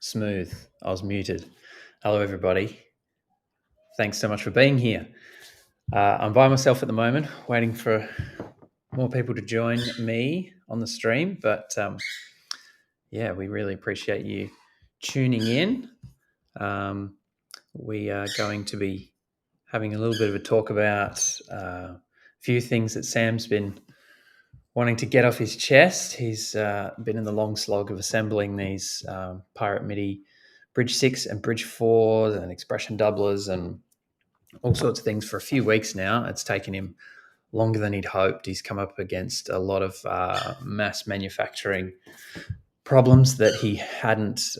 Smooth. I was muted. Hello, everybody. Thanks so much for being here. I'm by myself at the moment, waiting for more people to join me on the stream. But we really appreciate you tuning in. We are going to be having a little bit of a talk about a few things that Sam's been wanting to get off his chest. He's been in the long slog of assembling these Pirate MIDI Bridge6 and Bridge4 and expression doublers and all sorts of things for a few weeks now. It's taken him longer than he'd hoped. He's come up against a lot of mass manufacturing problems that he hadn't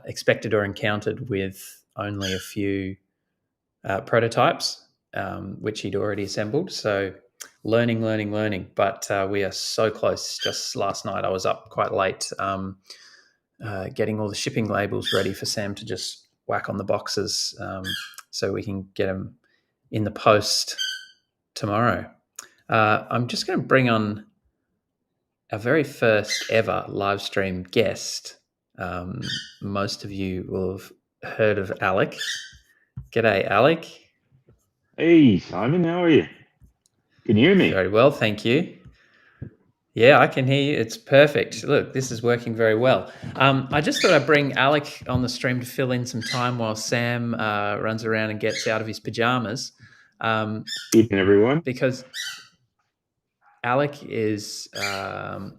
expected or encountered with only a few prototypes, which he'd already assembled. So learning. But we are so close. Just last night I was up quite late getting all the shipping labels ready for Sam to just whack on the boxes so we can get them in the post tomorrow. I'm just going to bring on our very first ever live stream guest. Most of you will have heard of Alec. G'day, Alec. Hey, Simon, how are you? Can you hear me? Very well, thank you. Yeah, I can hear you. It's perfect. Look, this is working very well. I just thought I'd bring Alec on the stream to fill in some time while Sam runs around and gets out of his pajamas. Evening, everyone. Because Alec is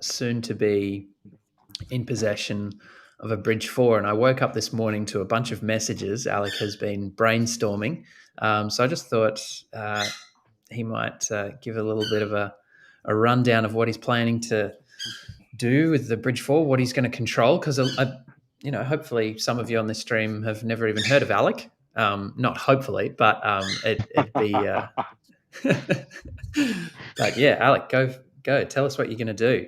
soon to be in possession of a Bridge4, and I woke up this morning to a bunch of messages. Alec has been brainstorming, so I just thought he might give a little bit of a rundown of what he's planning to do with the Bridge4, what he's going to control, because hopefully some of you on this stream have never even heard of Alec. Not hopefully, but it'd be. But yeah, Alec, go. Tell us what you're going to do.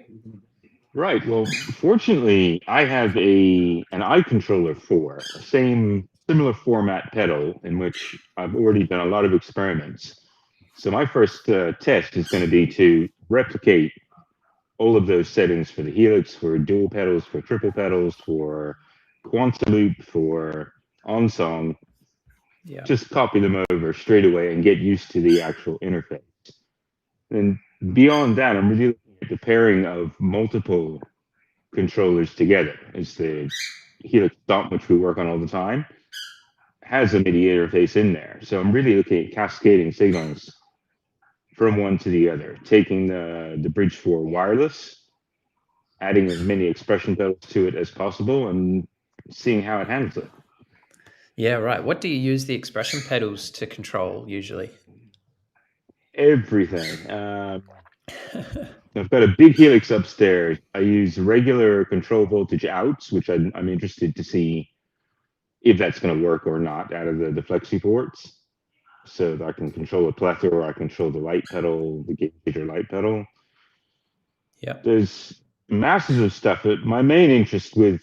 Right. Well, fortunately, I have an iController 4, a similar format pedal in which I've already done a lot of experiments. So my first test is going to be to replicate all of those settings for the Helix, for dual pedals, for triple pedals, for Quanta Loop, for OnSong. Yeah. Just copy them over straight away and get used to the actual interface. And beyond that, I'm really looking at the pairing of multiple controllers together. It's the Helix Stomp, which we work on all the time, has a MIDI interface in there. So I'm really looking at cascading signals from one to the other, taking the Bridge4 wireless, adding as many expression pedals to it as possible, and seeing how it handles it. Yeah, right. What do you use the expression pedals to control usually? Everything. I've got a big Helix upstairs. I use regular control voltage outs, which I'm interested to see if that's going to work or not out of the flexi ports. So that I can control a plethora, or I control the light pedal, the gauge or light pedal. Yeah. There's masses of stuff. But my main interest with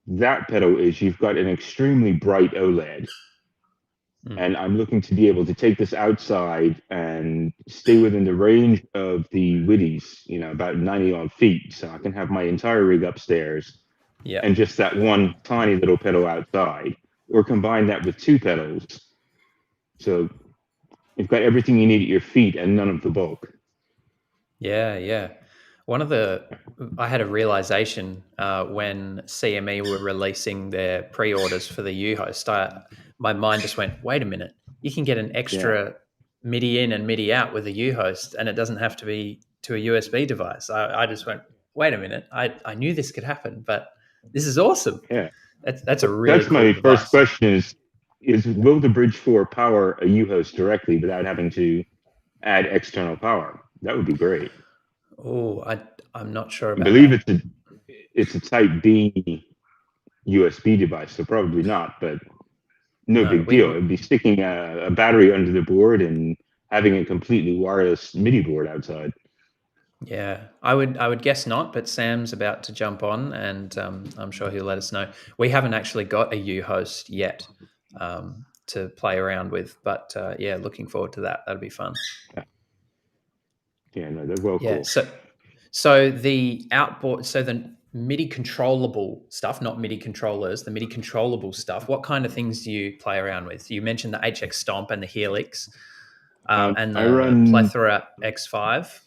that pedal is you've got an extremely bright OLED. And I'm looking to be able to take this outside and stay within the range of the widdies, about 90 odd feet. So I can have my entire rig upstairs and just that one tiny little pedal outside, or combine that with two pedals. So you've got everything you need at your feet and none of the bulk. Yeah. I had a realization when CME were releasing their pre-orders for the U-host. My mind just went, wait a minute, you can get an extra MIDI in and MIDI out with a U-host, and it doesn't have to be to a USB device. I just went, wait a minute, I knew this could happen, but this is awesome. Yeah, that's a really that's my first question is will the Bridge4 power a U-host directly without having to add external power? That would be great. Oh, I'm not sure about I believe that. it's a Type B USB device, so probably not, but no big deal. It'd be sticking a battery under the board and having a completely wireless MIDI board outside. Yeah, I would guess not, but Sam's about to jump on, and I'm sure he'll let us know. We haven't actually got a U-host yet to play around with, but looking forward to that. That'll be fun. Yeah, no, they're well cool. So the outboard, so MIDI controllable stuff, not MIDI controllers, the MIDI controllable stuff, what kind of things do you play around with? You mentioned the HX Stomp and the Helix and I the run, Plethora X5.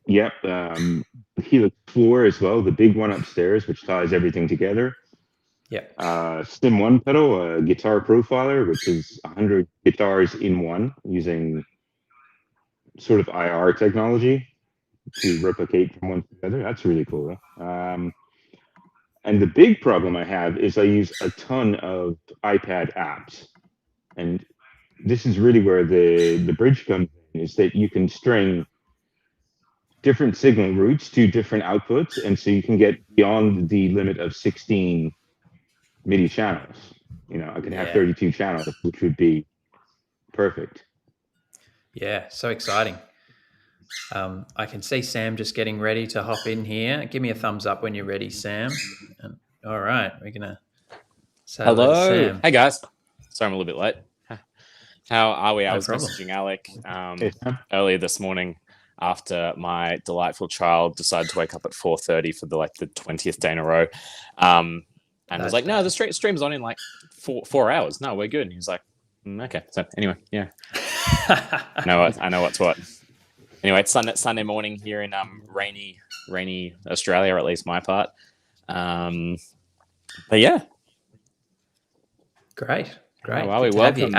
yep, the Helix 4 as well, the big one upstairs, which ties everything together. Yeah. Stim 1 pedal, a guitar profiler, which is 100 guitars in one using sort of IR technology to replicate from one to the other. That's really cool. And the big problem I have is I use a ton of iPad apps. And this is really where the bridge comes in, is that you can string different signal routes to different outputs. And so you can get beyond the limit of 16 MIDI channels. I could have 32 channels, which would be perfect. Yeah, so exciting. I can see Sam just getting ready to hop in here. Give me a thumbs up when you're ready, Sam. And, all right, we're going to say hello to Sam. Hey, guys. Sorry I'm a little bit late. How are we? I was problem. messaging Alec earlier this morning after my delightful child decided to wake up at 4:30 for the 20th day in a row. And I was like, no, the stream's on in like 4 hours. No, we're good. And he was like, okay. So anyway, yeah. I know what's what. Anyway, it's Sunday morning here in rainy Australia, or at least my part. But yeah. Great. Well, we welcome.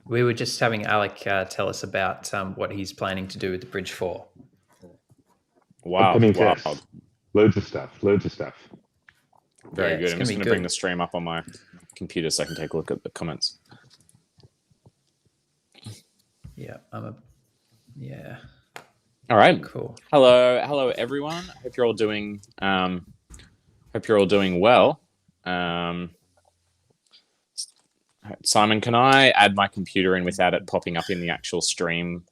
We were just having Alec tell us about what he's planning to do with the Bridge 4. Wow. Loads of stuff. Very good. I'm just going to bring the stream up on my computer so I can take a look at the comments. Yeah. Yeah. All right. Cool. Hello, everyone. Hope you're all doing well. Simon, can I add my computer in without it popping up in the actual stream,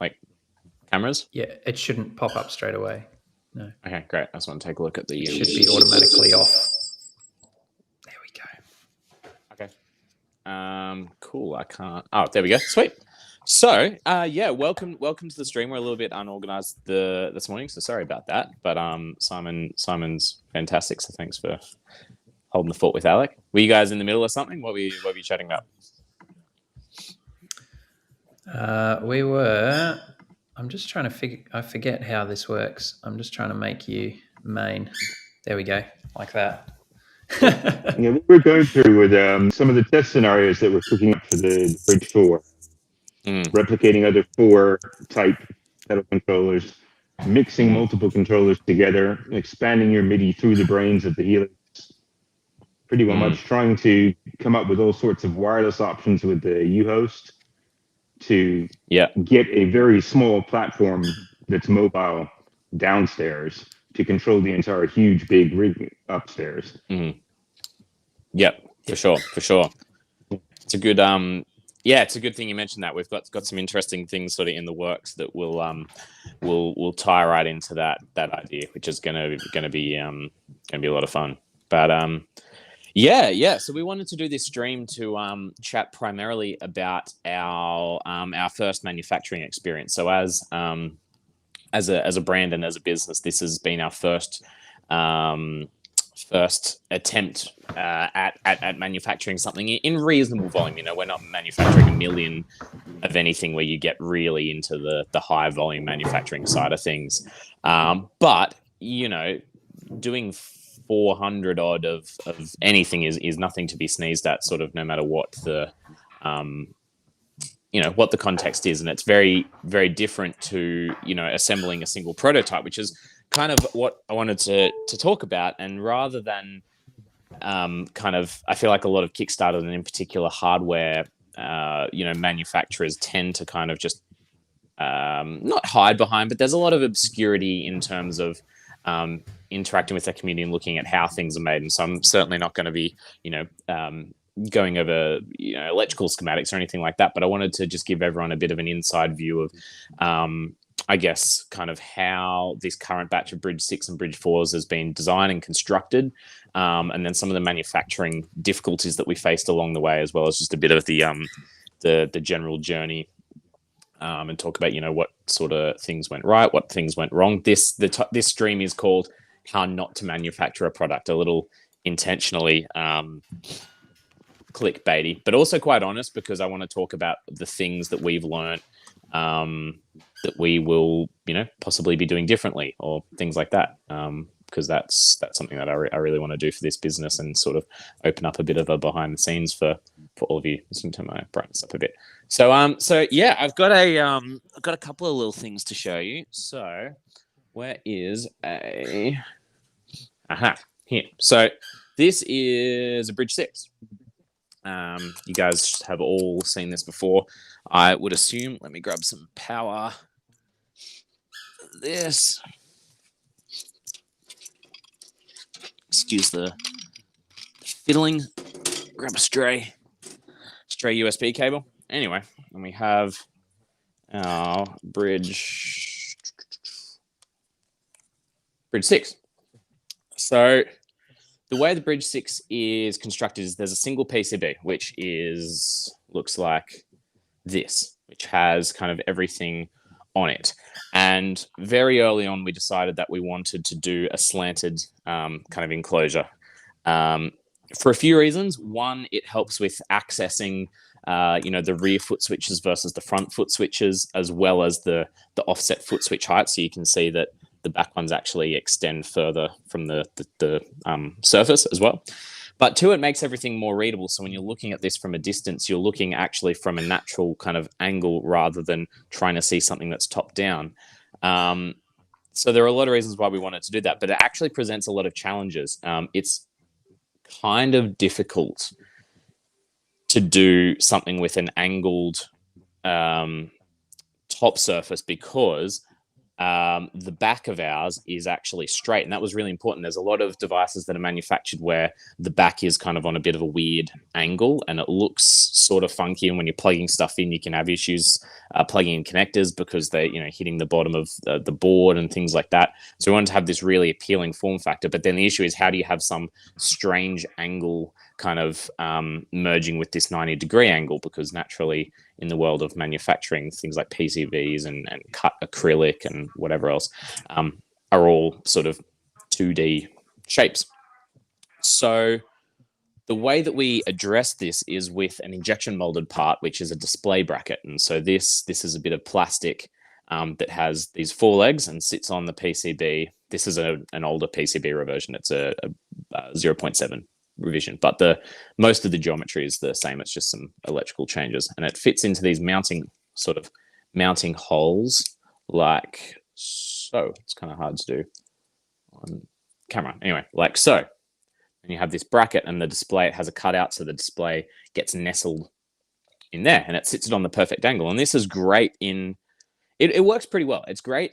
cameras? Yeah, it shouldn't pop up straight away. No. Okay, great. I just want to take a look at the. It should be automatically off. There we go. Okay. Cool. I can't. Oh, there we go. Sweet. So, welcome to the stream. We're a little bit unorganized this morning, so sorry about that. But Simon's fantastic, so thanks for holding the fort with Alec. Were you guys in the middle of something? What were you chatting about? We were. I'm just trying to I forget how this works. I'm just trying to make you main. There we go, like that. We were going through with some of the test scenarios that we're cooking up for the Bridge 4. Replicating other 4 type pedal controllers, mixing multiple controllers together, expanding your MIDI through the brains of the Helix. Pretty much trying to come up with all sorts of wireless options with the U-host to get a very small platform that's mobile downstairs to control the entire huge big rig upstairs. Yep, for sure. It's a good it's a good thing you mentioned that. We've got some interesting things sort of in the works that will tie right into that idea, which is gonna be a lot of fun. But so we wanted to do this stream to chat primarily about our first manufacturing experience. So as a brand and as a business, this has been our first attempt at manufacturing something in reasonable volume. We're not manufacturing a million of anything where you get really into the high volume manufacturing side of things. But doing 400 odd of anything is nothing to be sneezed at, sort of, no matter what the what the context is. And it's very, very different to assembling a single prototype, which is kind of what I wanted to talk about. And rather than I feel like a lot of Kickstarter, and in particular hardware manufacturers tend to kind of just not hide behind, but there's a lot of obscurity in terms of interacting with their community and looking at how things are made. And so I'm certainly not going to be going over electrical schematics or anything like that, but I wanted to just give everyone a bit of an inside view of I guess kind of how this current batch of Bridge6 and Bridge4s has been designed and constructed, and then some of the manufacturing difficulties that we faced along the way, as well as just a bit of the general journey, and talk about what sort of things went right, what things went wrong. This stream is called how not to manufacture a product, a little intentionally clickbaity, but also quite honest, because I want to talk about the things that we've learned that we will, possibly be doing differently, or things like that. Because that's something that I really want to do for this business, and sort of open up a bit of a behind the scenes for all of you. Listen to my brightness up a bit. So yeah, I've got a couple of little things to show you. So where is here. So this is a Bridge6. You guys have all seen this before, I would assume. Let me grab some power. This. Excuse the fiddling. Grab a stray USB cable. Anyway, and we have our Bridge 6. So the way the Bridge6 is constructed is there's a single PCB, which looks like this, which has kind of everything on it. And very early on, we decided that we wanted to do a slanted kind of enclosure for a few reasons. One, it helps with accessing the rear foot switches versus the front foot switches, as well as the offset foot switch height. So you can see that the back ones actually extend further from the surface as well. But two, it makes everything more readable. So when you're looking at this from a distance, you're looking actually from a natural kind of angle rather than trying to see something that's top down. So there are a lot of reasons why we wanted to do that, but it actually presents a lot of challenges. It's kind of difficult to do something with an angled top surface, because the back of ours is actually straight, and that was really important. There's a lot of devices that are manufactured where the back is kind of on a bit of a weird angle, and it looks sort of funky. And when you're plugging stuff in, you can have issues plugging in connectors because they're hitting the bottom of the board and things like that. So we wanted to have this really appealing form factor. But then the issue is, how do you have some strange angle kind of merging with this 90-degree angle? Because naturally, in the world of manufacturing, things like PCBs and cut acrylic and whatever else are all sort of 2D shapes. So the way that we address this is with an injection molded part, which is a display bracket. And so this is a bit of plastic that has these 4 legs and sits on the PCB. This is an older PCB reversion. It's a 0.7 revision, but most of the geometry is the same. It's just some electrical changes, and it fits into these mounting holes like so. It's kind of hard to do on camera. Anyway, like so. And you have this bracket, and the display, it has a cutout, so the display gets nestled in there, and it sits on the perfect angle. And this is great it works pretty well. It's great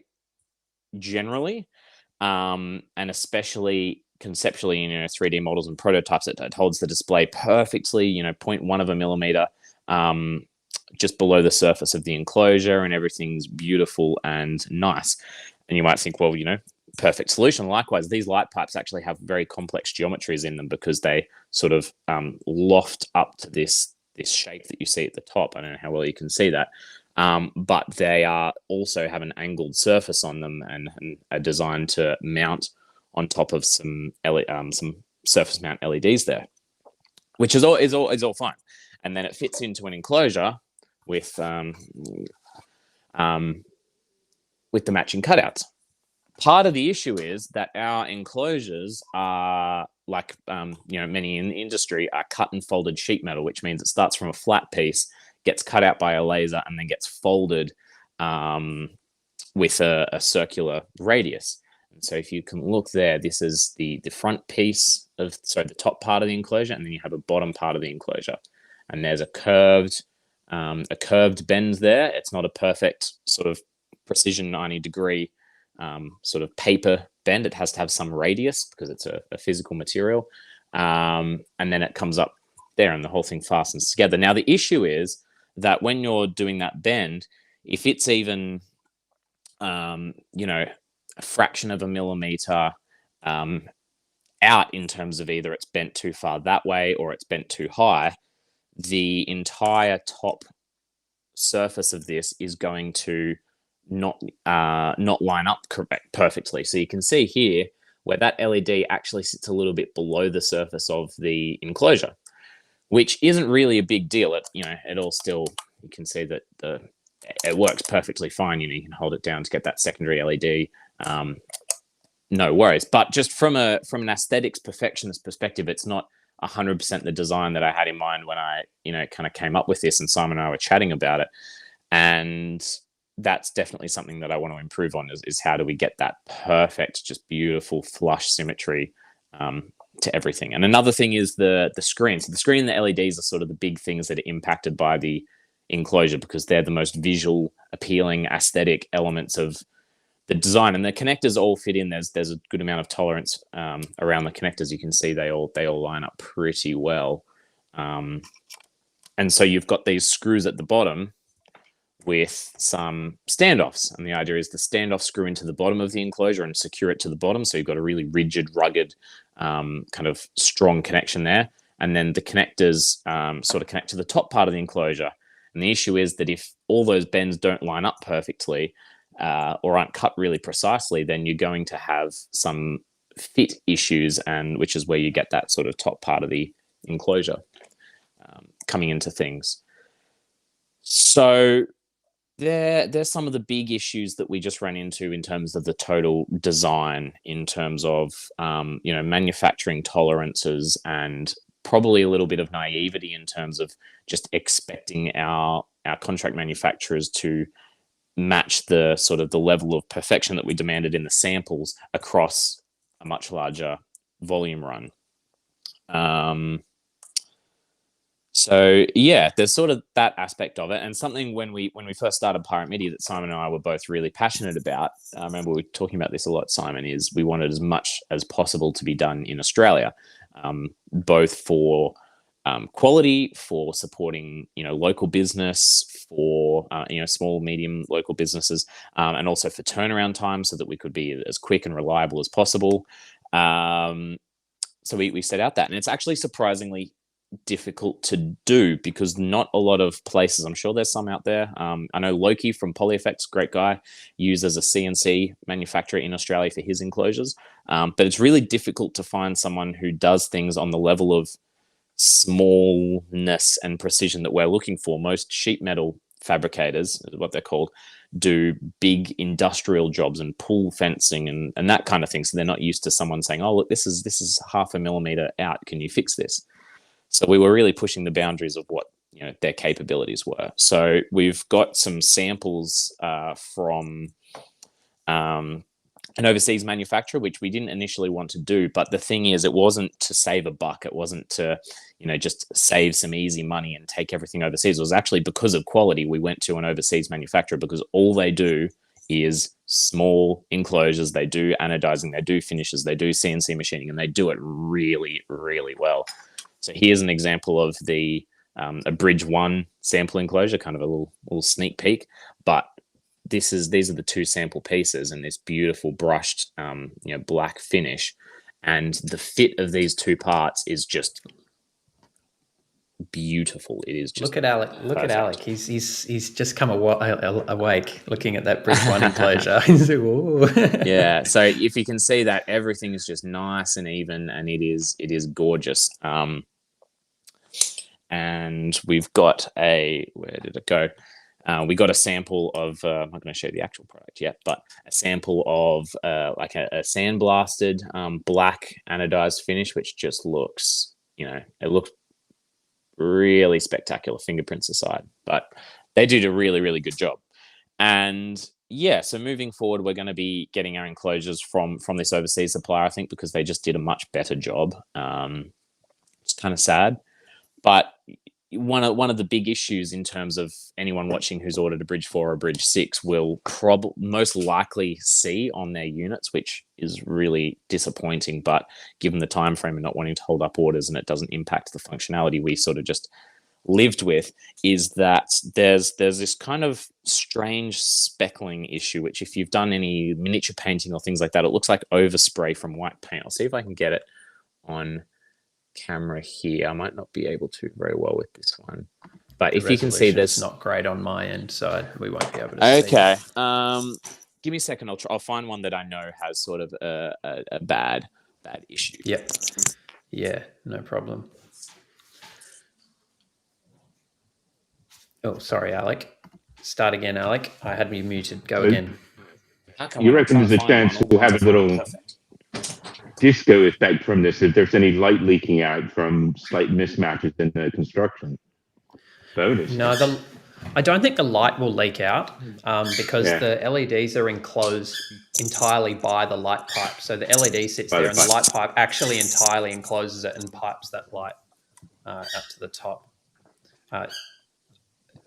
generally, and especially conceptually in 3D models and prototypes. It holds the display perfectly, 0.1 of a millimeter just below the surface of the enclosure, and everything's beautiful and nice. And you might think, well, perfect solution. Likewise, these light pipes actually have very complex geometries in them, because they sort of loft up to this shape that you see at the top. I don't know how well you can see that, but they also have an angled surface on them, and are designed to mount on top of some surface mount LEDs there, which is all fine. And then it fits into an enclosure with the matching cutouts. Part of the issue is that our enclosures are like many in the industry are cut and folded sheet metal, which means it starts from a flat piece, gets cut out by a laser, and then gets folded with a circular radius. And so if you can look there, this is the front piece the top part of the enclosure, and then you have a bottom part of the enclosure. And there's a curved bend there. It's not a perfect sort of precision 90-degree sort of paper bend. It has to have some radius because it's a physical material. And then it comes up there, and the whole thing fastens together. Now, the issue is that when you're doing that bend, if it's even, a fraction of a millimeter out in terms of either it's bent too far that way or it's bent too high, the entire top surface of this is going to not line up perfectly. So you can see here where that LED actually sits a little bit below the surface of the enclosure, which isn't really a big deal. It all still, you can see that it works perfectly fine. You can hold it down to get that secondary LED. No worries. But just from an aesthetics perfectionist perspective, it's not 100% the design that I had in mind when I, kind of came up with this, and Simon and I were chatting about it. And that's definitely something that I want to improve on is how do we get that perfect, just beautiful flush symmetry to everything. And another thing is the screen. So the screen and the LEDs are sort of the big things that are impacted by the enclosure because they're the most visual, appealing, aesthetic elements of the design. And the connectors all fit in. There's a good amount of tolerance around the connectors. You can see they all line up pretty well. And so you've got these screws at the bottom with some standoffs. And the idea is the standoff screw into the bottom of the enclosure and secure it to the bottom. So you've got a really rigid, rugged, kind of strong connection there. And then the connectors sort of connect to the top part of the enclosure. And the issue is that if all those bends don't line up perfectly or aren't cut really precisely, then you're going to have some fit issues, and which is where you get that sort of top part of the enclosure coming into things. So there's some of the big issues that we just ran into in terms of the total design, in terms of manufacturing tolerances, and probably a little bit of naivety in terms of just expecting our contract manufacturers to match the sort of the level of perfection that we demanded in the samples across a much larger volume run. So yeah, there's sort of that aspect of it, and something when we first started Pirate MIDI that Simon and I were both really passionate about. I remember we were talking about this a lot, Simon, is we wanted as much as possible to be done in Australia, both for quality, for supporting local business, for small, medium local businesses, and also for turnaround time, so that we could be as quick and reliable as possible. So we set out that, and it's actually surprisingly difficult to do because not a lot of places, I'm sure there's some out there. I know Loki from Polyeffects, great guy, uses a CNC manufacturer in Australia for his enclosures. But it's really difficult to find someone who does things on the level of smallness and precision that we're looking for. Most sheet metal fabricators, is what they're called, do big industrial jobs and pull fencing and that kind of thing. So they're not used to someone saying, oh, look, this is 0.5 millimeter out. Can you fix this? So we were really pushing the boundaries of what their capabilities were. So we've got some samples from an overseas manufacturer, which we didn't initially want to do. But the thing is, it wasn't to save a buck. It wasn't to just save some easy money and take everything overseas. It was actually because of quality. We went to an overseas manufacturer because all they do is small enclosures. They do anodizing, they do finishes, they do CNC machining, and they do it really, really well. So here's an example of a Bridge1 sample enclosure, kind of a little sneak peek. But these are the two sample pieces and this beautiful brushed black finish, and the fit of these two parts is just beautiful. It is just look at Alec. Look at Alec. He's just come awake looking at that Bridge1 enclosure. Yeah. So if you can see that, everything is just nice and even, and it is gorgeous. And we've got where did it go? We got a sample of, I'm not going to show you the actual product yet, but a sample of like a sandblasted black anodized finish, which just looks, it looks really spectacular, fingerprints aside, but they did a really, really good job. And yeah, so moving forward, we're going to be getting our enclosures from this overseas supplier, I think, because they just did a much better job. It's kind of sad. But one of the big issues in terms of anyone watching who's ordered a Bridge 4 or a Bridge 6 will most likely see on their units, which is really disappointing. But given the time frame and not wanting to hold up orders and it doesn't impact the functionality we sort of just lived with, is that there's this kind of strange speckling issue, which if you've done any miniature painting or things like that, it looks like overspray from white paint. I'll see if I can get it on camera here. I might not be able to very well with this one, but if you can see this, not great on my end, so we won't be able to see. give me a second. I'll find one that I know has sort of a bad issue. Yep. Yeah, no problem. Oh, sorry, Alec. Start again, Alec. I had me muted. Go again. You reckon there's a chance we'll have a little disco effect from this if there's any light leaking out from slight mismatches in the construction? Bonus. No, I don't think the light will leak out because the LEDs are enclosed entirely by the light pipe. So the LED sits there and the light pipe actually entirely encloses it and pipes that light out to the top.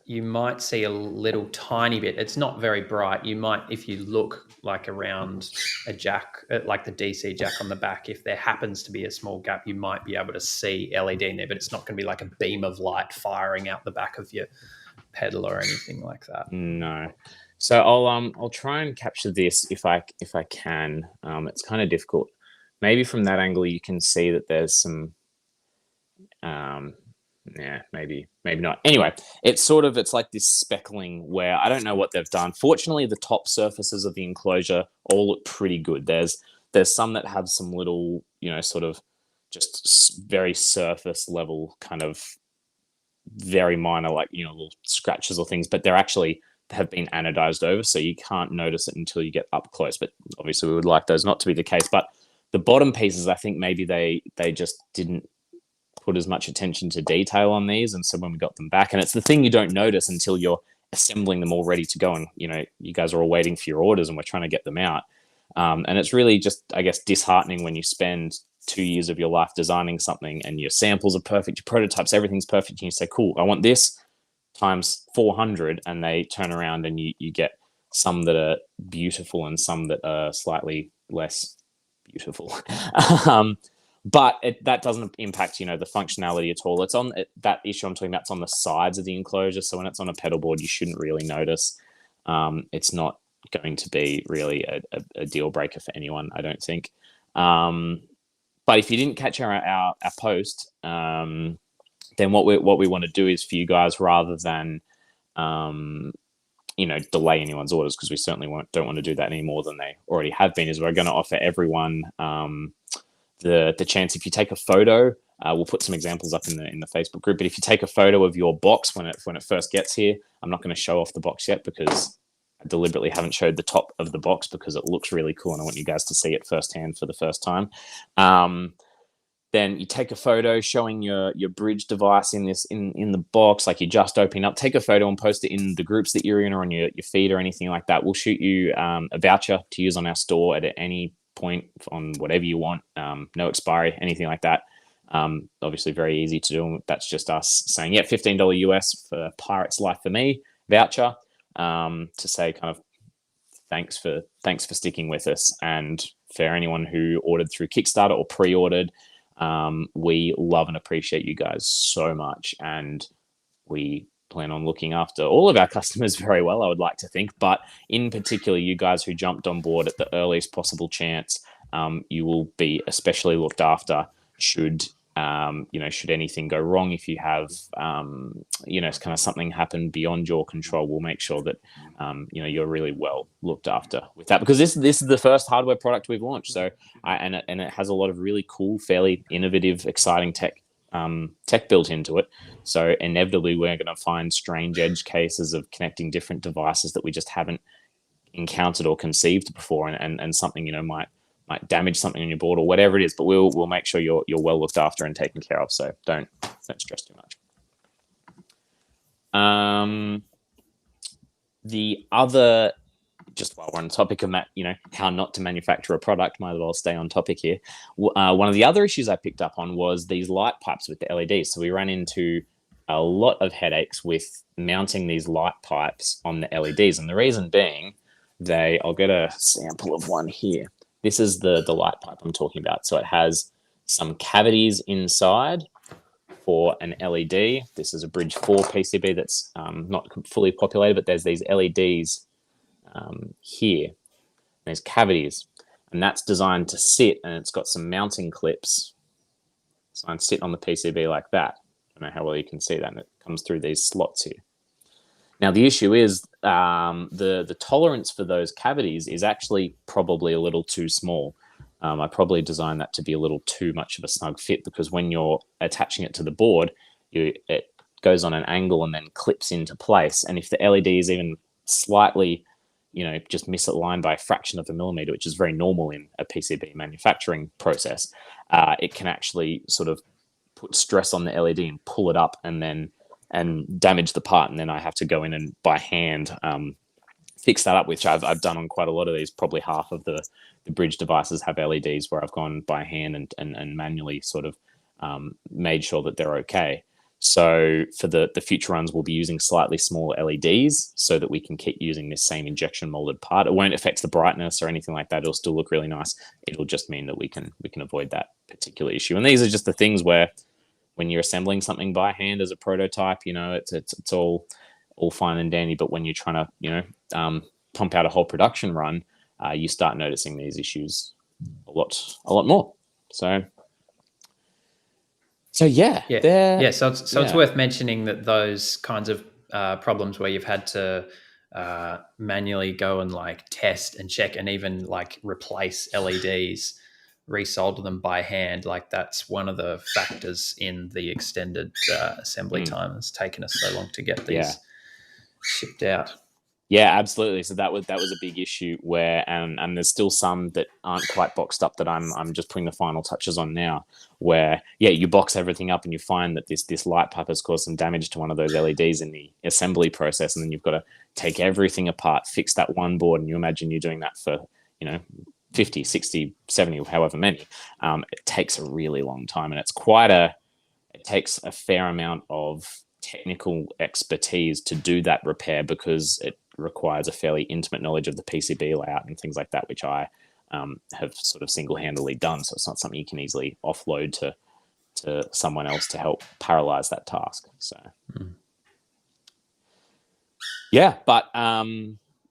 You might see a little tiny bit. It's not very bright. You might, if you look like around a jack, like the DC jack on the back, if there happens to be a small gap, you might be able to see LED in there, but it's not going to be like a beam of light firing out the back of your pedal or anything like that. No. So I'll try and capture this if I can. It's kind of difficult. Maybe from that angle you can see that there's some maybe not. Anyway, it's like this speckling where I don't know what they've done. Fortunately, the top surfaces of the enclosure all look pretty good. There's some that have some little, sort of just very surface level kind of very minor, like, little scratches or things, but they're actually have been anodized over, so you can't notice it until you get up close. But obviously we would like those not to be the case. But the bottom pieces, I think maybe they just didn't put as much attention to detail on these, and so when we got them back, and it's the thing you don't notice until you're assembling them all ready to go, and you guys are all waiting for your orders and we're trying to get them out, and it's really just, I guess, disheartening when you spend 2 years of your life designing something and your samples are perfect, your prototypes, everything's perfect, and you say, cool, I want this times 400, and they turn around and you get some that are beautiful and some that are slightly less beautiful. But that doesn't impact, the functionality at all. It's on that issue I'm talking about. It's on the sides of the enclosure. So when it's on a pedal board, you shouldn't really notice. It's not going to be really a deal breaker for anyone, I don't think. But if you didn't catch our post, then what we want to do is for you guys, rather than delay anyone's orders, because we certainly don't want to do that any more than they already have been, is we're going to offer everyone the chance, if you take a photo, we'll put some examples up in the Facebook group, but if you take a photo of your box when it first gets here, I'm not going to show off the box yet because I deliberately haven't showed the top of the box because it looks really cool and I want you guys to see it firsthand for the first time. Then you take a photo showing your bridge device in the box, like you just open up. Take a photo and post it in the groups that you're in or on your feed or anything like that. We'll shoot you a voucher to use on our store at any point on whatever you want. No expiry, anything like that. Obviously very easy to do. That's just us saying, yeah, $15 US for Pirate's Life for Me voucher, to say kind of thanks for sticking with us. And for anyone who ordered through Kickstarter or pre-ordered, we love and appreciate you guys so much, and we plan on looking after all of our customers very well, I would like to think, but in particular you guys who jumped on board at the earliest possible chance, you will be especially looked after should anything go wrong. If you have kind of something happen beyond your control, we'll make sure that you're really well looked after with that, because this is the first hardware product we've launched. So and it has a lot of really cool, fairly innovative, exciting tech built into it. So inevitably we're going to find strange edge cases of connecting different devices that we just haven't encountered or conceived before, and something might damage something on your board or whatever it is, but we'll make sure you're well looked after and taken care of. So don't stress too much. The other, just while we're on the topic of how not to manufacture a product, might as well stay on topic here. One of the other issues I picked up on was these light pipes with the LEDs. So we ran into a lot of headaches with mounting these light pipes on the LEDs, and the reason being, I'll get a sample of one here. This is the light pipe I'm talking about. So it has some cavities inside for an LED. This is a Bridge4 PCB that's not fully populated, but there's these LEDs here. There's cavities, and that's designed to sit, and it's got some mounting clips designed to sit on the PCB like that. I don't know how well you can see that, and it comes through these slots here. Now, the issue is the tolerance for those cavities is actually probably a little too small. I probably designed that to be a little too much of a snug fit, because when you're attaching it to the board, it goes on an angle and then clips into place. And if the LED is even slightly, just misaligned by a fraction of a millimeter, which is very normal in a PCB manufacturing process, it can actually sort of put stress on the LED and pull it up and damage the part. And then I have to go in and by hand fix that up, which I've done on quite a lot of these. Probably half of the Bridge devices have LEDs where I've gone by hand and manually sort of made sure that they're okay. So for the future runs, we'll be using slightly smaller LEDs so that we can keep using this same injection molded part. It won't affect the brightness or anything like that. It'll still look really nice. It'll just mean that we can avoid that particular issue. And these are just the things where when you're assembling something by hand as a prototype, it's all fine and dandy. But when you're trying to, pump out a whole production run, you start noticing these issues a lot more. So yeah. So it's worth mentioning that those kinds of problems where you've had to manually go and like test and check and even like replace LEDs, resolder them by hand, like that's one of the factors in the extended assembly time. It's taken us so long to get these shipped out. Yeah, absolutely. So that was a big issue where, and there's still some that aren't quite boxed up that I'm just putting the final touches on now. Where you box everything up and you find that this light pipe has caused some damage to one of those LEDs in the assembly process, and then you've got to take everything apart, fix that one board, and you imagine you're doing that for 50, 60, 70, however many. It takes a really long time, and it takes a fair amount of technical expertise to do that repair, because it requires a fairly intimate knowledge of the PCB layout and things like that, which I have sort of single-handedly done. So it's not something you can easily offload to someone else to help parallelize that task. So but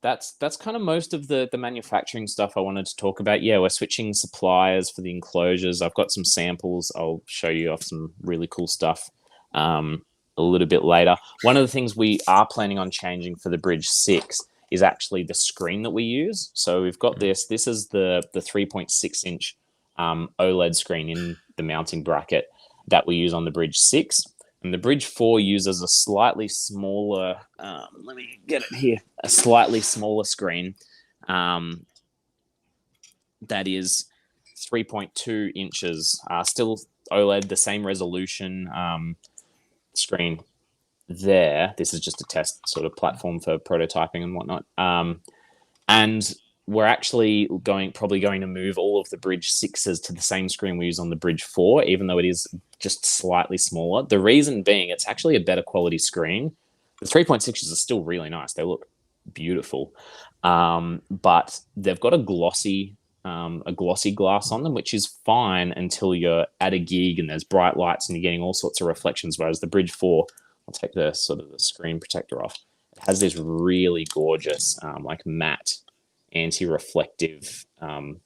that's kind of most of the manufacturing stuff I wanted to talk about. We're switching suppliers for the enclosures. I've got some samples. I'll show you off some really cool stuff a little bit later. One of the things we are planning on changing for the Bridge 6 is actually the screen that we use. So we've got this is the 3.6 inch OLED screen in the mounting bracket that we use on the Bridge 6. And the Bridge 4 uses a slightly smaller, let me get it here, a slightly smaller screen that is 3.2 inches, still OLED, the same resolution screen there. This is just a test sort of platform for prototyping and whatnot. And we're actually probably going to move all of the Bridge 6s to the same screen we use on the Bridge 4, even though it is just slightly smaller. The reason being, it's actually a better quality screen. The 3.6s are still really nice. They look beautiful. But they've got a glossy glass on them, which is fine until you're at a gig and there's bright lights and you're getting all sorts of reflections. Whereas the Bridge 4, I'll take the sort of the screen protector off. It has this really gorgeous, like matte, anti-reflective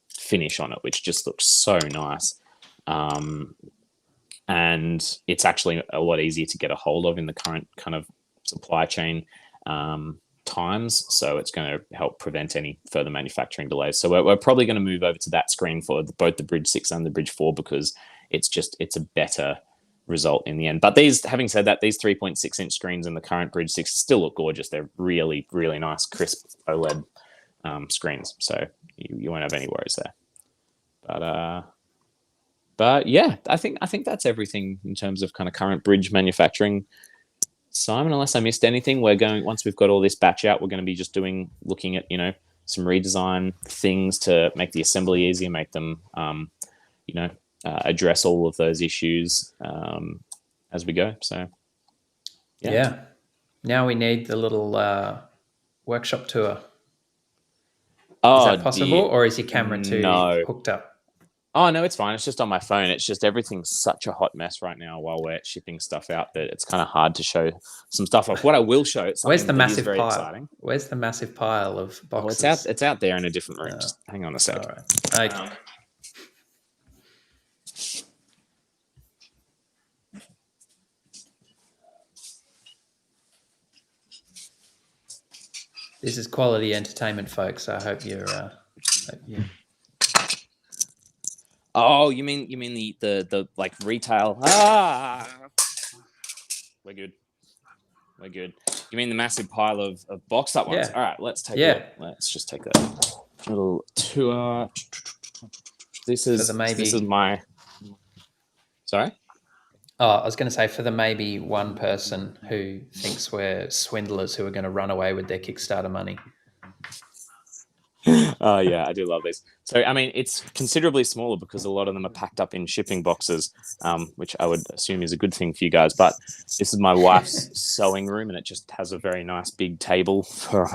finish on it, which just looks so nice. And it's actually a lot easier to get a hold of in the current kind of supply chain times. So it's going to help prevent any further manufacturing delays. So we're probably going to move over to that screen for both the Bridge 6 and the Bridge 4, because it's a better result in the end. But having said that, these 3.6 inch screens in the current Bridge 6 still look gorgeous. They're really, really nice, crisp OLED screens. So you won't have any worries there. But yeah, I think that's everything in terms of kind of current Bridge manufacturing. Simon, unless I missed anything, once we've got all this batch out, we're going to be just looking at, some redesign things to make the assembly easier, make them, address all of those issues as we go. So, yeah. Now we need the little workshop tour. Is that possible, or is your camera too hooked up? Oh, no, it's fine. It's just on my phone. It's just everything's such a hot mess right now while we're shipping stuff out that it's kind of hard to show some stuff off. What I will show, it's something Where's the massive very pile? Exciting. Where's the massive pile of boxes? Oh, it's out there in a different room. Just hang on a sec. All right. Okay. This is quality entertainment, folks. I hope you're. Oh, you mean the like retail? We're good. You mean the massive pile of boxed up ones? Yeah. All right, let's just take a little tour. This is my. Sorry. Oh, I was going to say, for the maybe one person who thinks we're swindlers who are going to run away with their Kickstarter money. Oh yeah, I do love these. So I mean, it's considerably smaller because a lot of them are packed up in shipping boxes, which I would assume is a good thing for you guys. But this is my wife's sewing room, and it just has a very nice big table for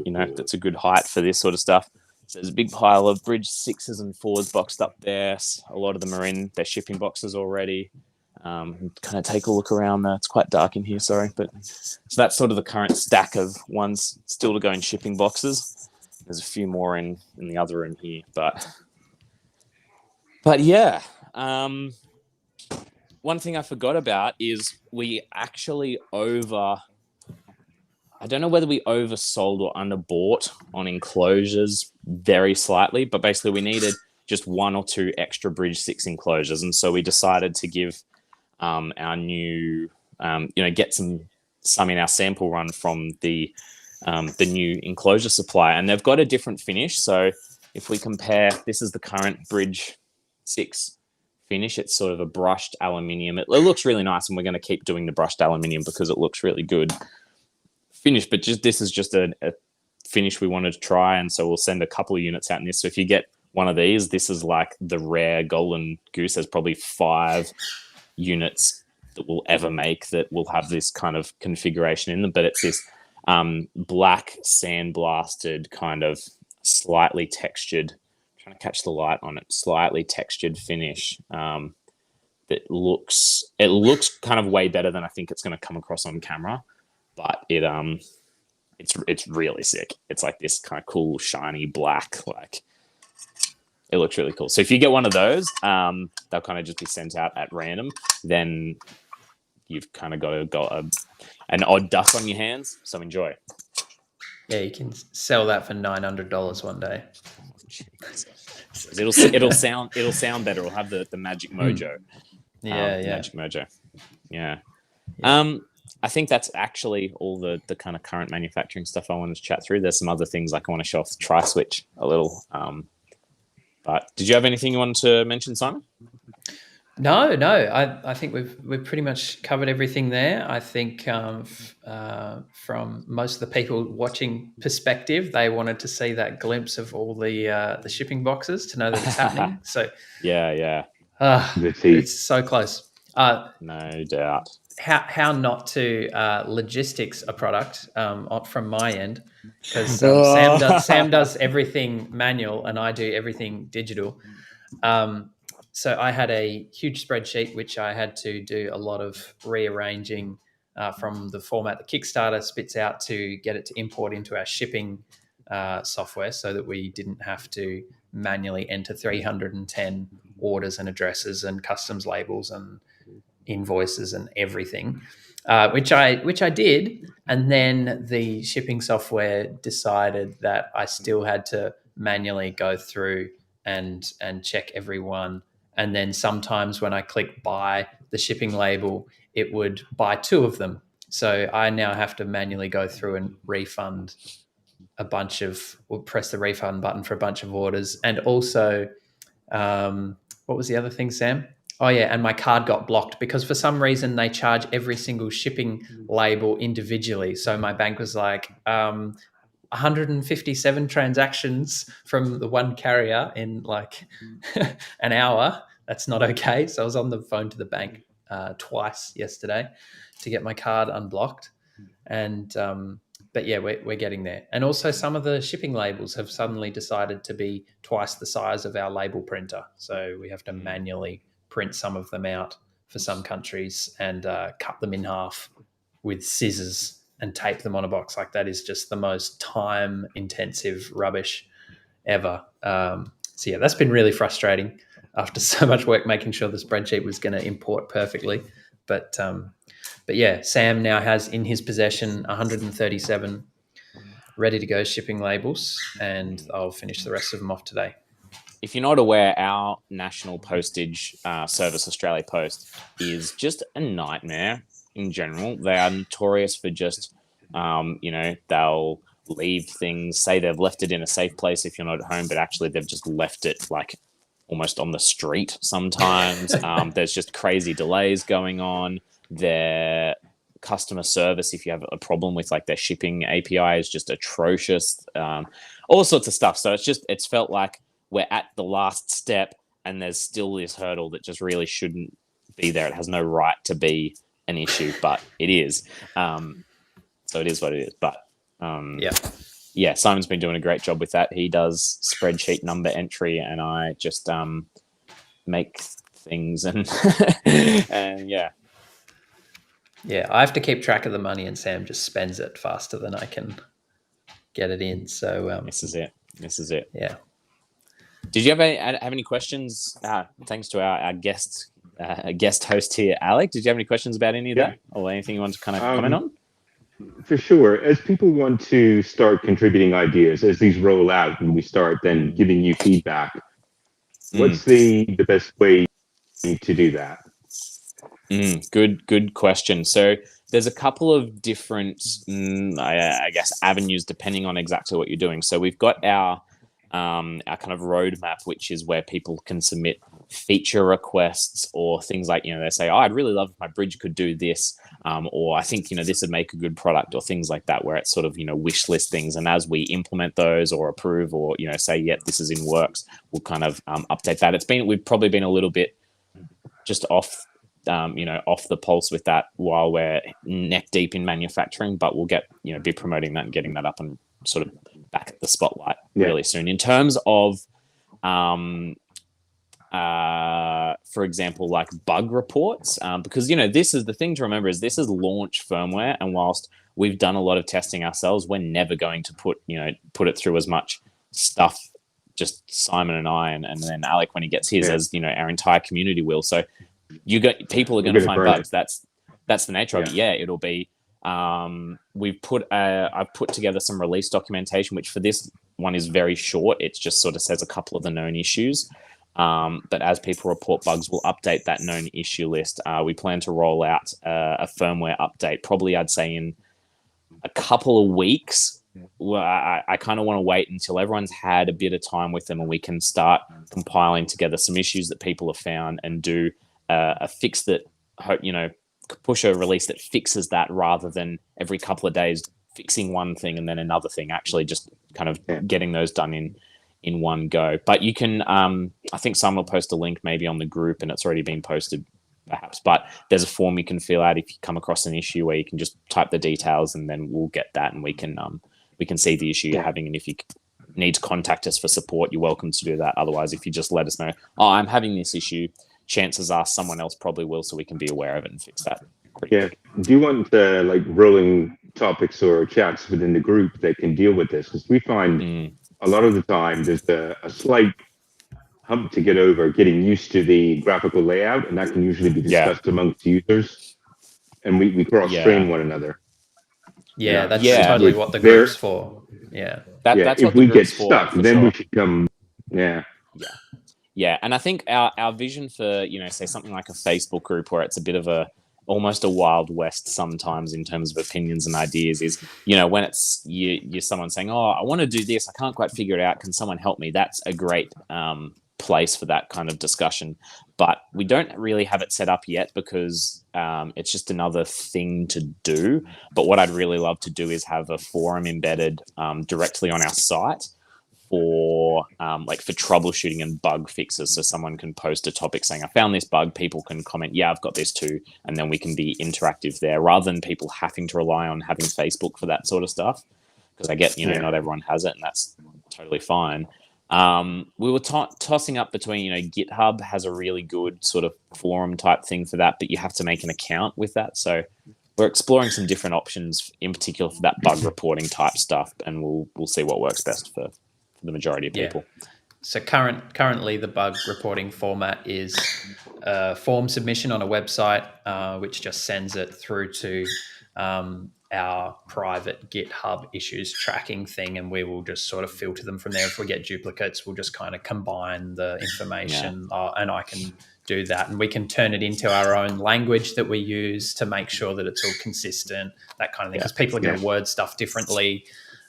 that's a good height for this sort of stuff. So there's a big pile of Bridge 6s and 4s boxed up there. A lot of them are in their shipping boxes already. Kind of take a look around there. It's quite dark in here, sorry, but so that's sort of the current stack of ones still to go in shipping boxes. There's a few more in the other room here, but yeah. One thing I forgot about is we actually I don't know whether we oversold or underbought on enclosures very slightly, but basically we needed just 1 or 2 extra Bridge6 enclosures, and so we decided to give our new, get some in our sample run from the new enclosure supply, and they've got a different finish. So if we compare, this is the current Bridge6 finish. It's sort of a brushed aluminium. It looks really nice, and we're going to keep doing the brushed aluminium because it looks really good finish. But this is just a finish we wanted to try, and so we'll send a couple of units out in this. So if you get one of these, this is like the rare golden goose. There's probably 5 units that we'll ever make that will have this kind of configuration in them, but it's this black sandblasted kind of slightly textured, trying to catch the light on it, slightly textured finish that looks kind of way better than I think it's going to come across on camera, but it's really sick. It's like this kind of cool shiny black, like it looks really cool. So if you get one of those, they'll kind of just be sent out at random. Then you've kind of got an odd duck on your hands. So enjoy. Yeah, you can sell that for $900 one day. It'll sound better. It'll have the magic mojo. Magic mojo. Yeah. I think that's actually all the kind of current manufacturing stuff I wanted to chat through. There's some other things like I want to show off the tri-switch a little. But did you have anything you wanted to mention, Simon? No. I think we've pretty much covered everything there. I think from most of the people watching perspective, they wanted to see that glimpse of all the shipping boxes to know that it's happening. So yeah. It's so close. No doubt. How not to logistics a product from my end, because Sam does everything manual and I do everything digital. So I had a huge spreadsheet which I had to do a lot of rearranging from the format that Kickstarter spits out to get it to import into our shipping software, so that we didn't have to manually enter 310 orders and addresses and customs labels and invoices and everything, which I did. And then the shipping software decided that I still had to manually go through and check every one. And then sometimes when I click buy the shipping label, it would buy 2 of them. So I now have to manually go through and refund press the refund button for a bunch of orders. And also, what was the other thing, Sam? Oh yeah, and my card got blocked because for some reason they charge every single shipping label individually. So my bank was like, 157 transactions from the one carrier in like an hour. That's not okay. So I was on the phone to the bank twice yesterday to get my card unblocked. And but yeah, we're getting there. And also some of the shipping labels have suddenly decided to be twice the size of our label printer. So we have to manually print some of them out for some countries and cut them in half with scissors and tape them on a box. Like, that is just the most time intensive rubbish ever. So yeah, that's been really frustrating after so much work making sure the spreadsheet was going to import perfectly. But yeah, Sam now has in his possession 137 ready to go shipping labels, and I'll finish the rest of them off today. If you're not aware, our national postage service, Australia Post, is just a nightmare in general. They are notorious for just, they'll leave things, say they've left it in a safe place if you're not at home, but actually they've just left it like almost on the street sometimes. There's just crazy delays going on. Their customer service, if you have a problem with like their shipping API, is just atrocious. All sorts of stuff. So it's felt like we're at the last step and there's still this hurdle that just really shouldn't be there. It has no right to be an issue, but it is. So it is what it is. But yeah, Simon's been doing a great job with that. He does spreadsheet number entry and I just make things and and yeah. Yeah, I have to keep track of the money and Sam just spends it faster than I can get it in. So This is it. Yeah. Did you have any questions? Thanks to our guest host here, Alec. Did you have any questions about any of that, or anything you want to kind of comment on? For sure. As people want to start contributing ideas, as these roll out and we start then giving you feedback, what's the best way to do that? Good question. So there's a couple of different, I guess, avenues depending on exactly what you're doing. So we've got our kind of roadmap, which is where people can submit feature requests or things like, they say, oh, I'd really love if my bridge could do this, or I think, this would make a good product, or things like that, where it's sort of, wish list things. And as we implement those or approve or, say, yep, this is in works, we'll kind of update that. We've probably been a little bit just off the pulse with that while we're neck deep in manufacturing, but we'll get, be promoting that and getting that up and sort of back at the spotlight really soon. In terms of, for example, like bug reports, because, this is the thing to remember is this is launch firmware. And whilst we've done a lot of testing ourselves, we're never going to put it through as much stuff, just Simon and I, and then Alec, when he gets his, as, our entire community will. So people are going to find bugs. That's the nature of it. Yeah, it'll be, I've put together some release documentation, which for this one is very short. It just sort of says a couple of the known issues. But as people report bugs, we'll update that known issue list. We plan to roll out a firmware update, probably I'd say in a couple of weeks. Well, I kind of want to wait until everyone's had a bit of time with them and we can start compiling together some issues that people have found and do a fix that, push a release that fixes that, rather than every couple of days fixing one thing and then another thing, actually just kind of getting those done in one go. But you can, I think Simon will post a link maybe on the group, and it's already been posted perhaps, but there's a form you can fill out if you come across an issue where you can just type the details and then we'll get that and we can see the issue you're having. And if you need to contact us for support, you're welcome to do that. Otherwise, if you just let us know, oh, I'm having this issue, chances are someone else probably will, so we can be aware of it and fix that. Quick. Do you want like rolling topics or chats within the group that can deal with this? Because we find a lot of the time there's a slight hump to get over, getting used to the graphical layout, and that can usually be discussed amongst users, and we cross-train one another. Yeah, that's totally what the group's for. Yeah. That's if what the we get group's stuck, for then sure. we should come. Yeah, and I think our vision for, say something like a Facebook group where it's a bit of almost a Wild West sometimes in terms of opinions and ideas is, when it's you're someone saying, oh, I want to do this, I can't quite figure it out, can someone help me? That's a great place for that kind of discussion. But we don't really have it set up yet because it's just another thing to do. But what I'd really love to do is have a forum embedded directly on our site for troubleshooting and bug fixes. So someone can post a topic saying, I found this bug, people can comment, yeah, I've got this too, and then we can be interactive there rather than people having to rely on having Facebook for that sort of stuff, because I get not everyone has it, and that's totally fine. We were tossing up between, GitHub has a really good sort of forum type thing for that, but you have to make an account with that. So we're exploring some different options, in particular for that bug reporting type stuff, and we'll see what works best for the majority of people. So currently the bug reporting format is a form submission on a website, which just sends it through to our private GitHub issues tracking thing, and we will just sort of filter them from there. If we get duplicates, we'll just kind of combine the information, and I can do that, and we can turn it into our own language that we use to make sure that it's all consistent, that kind of thing, because people are going to word stuff differently.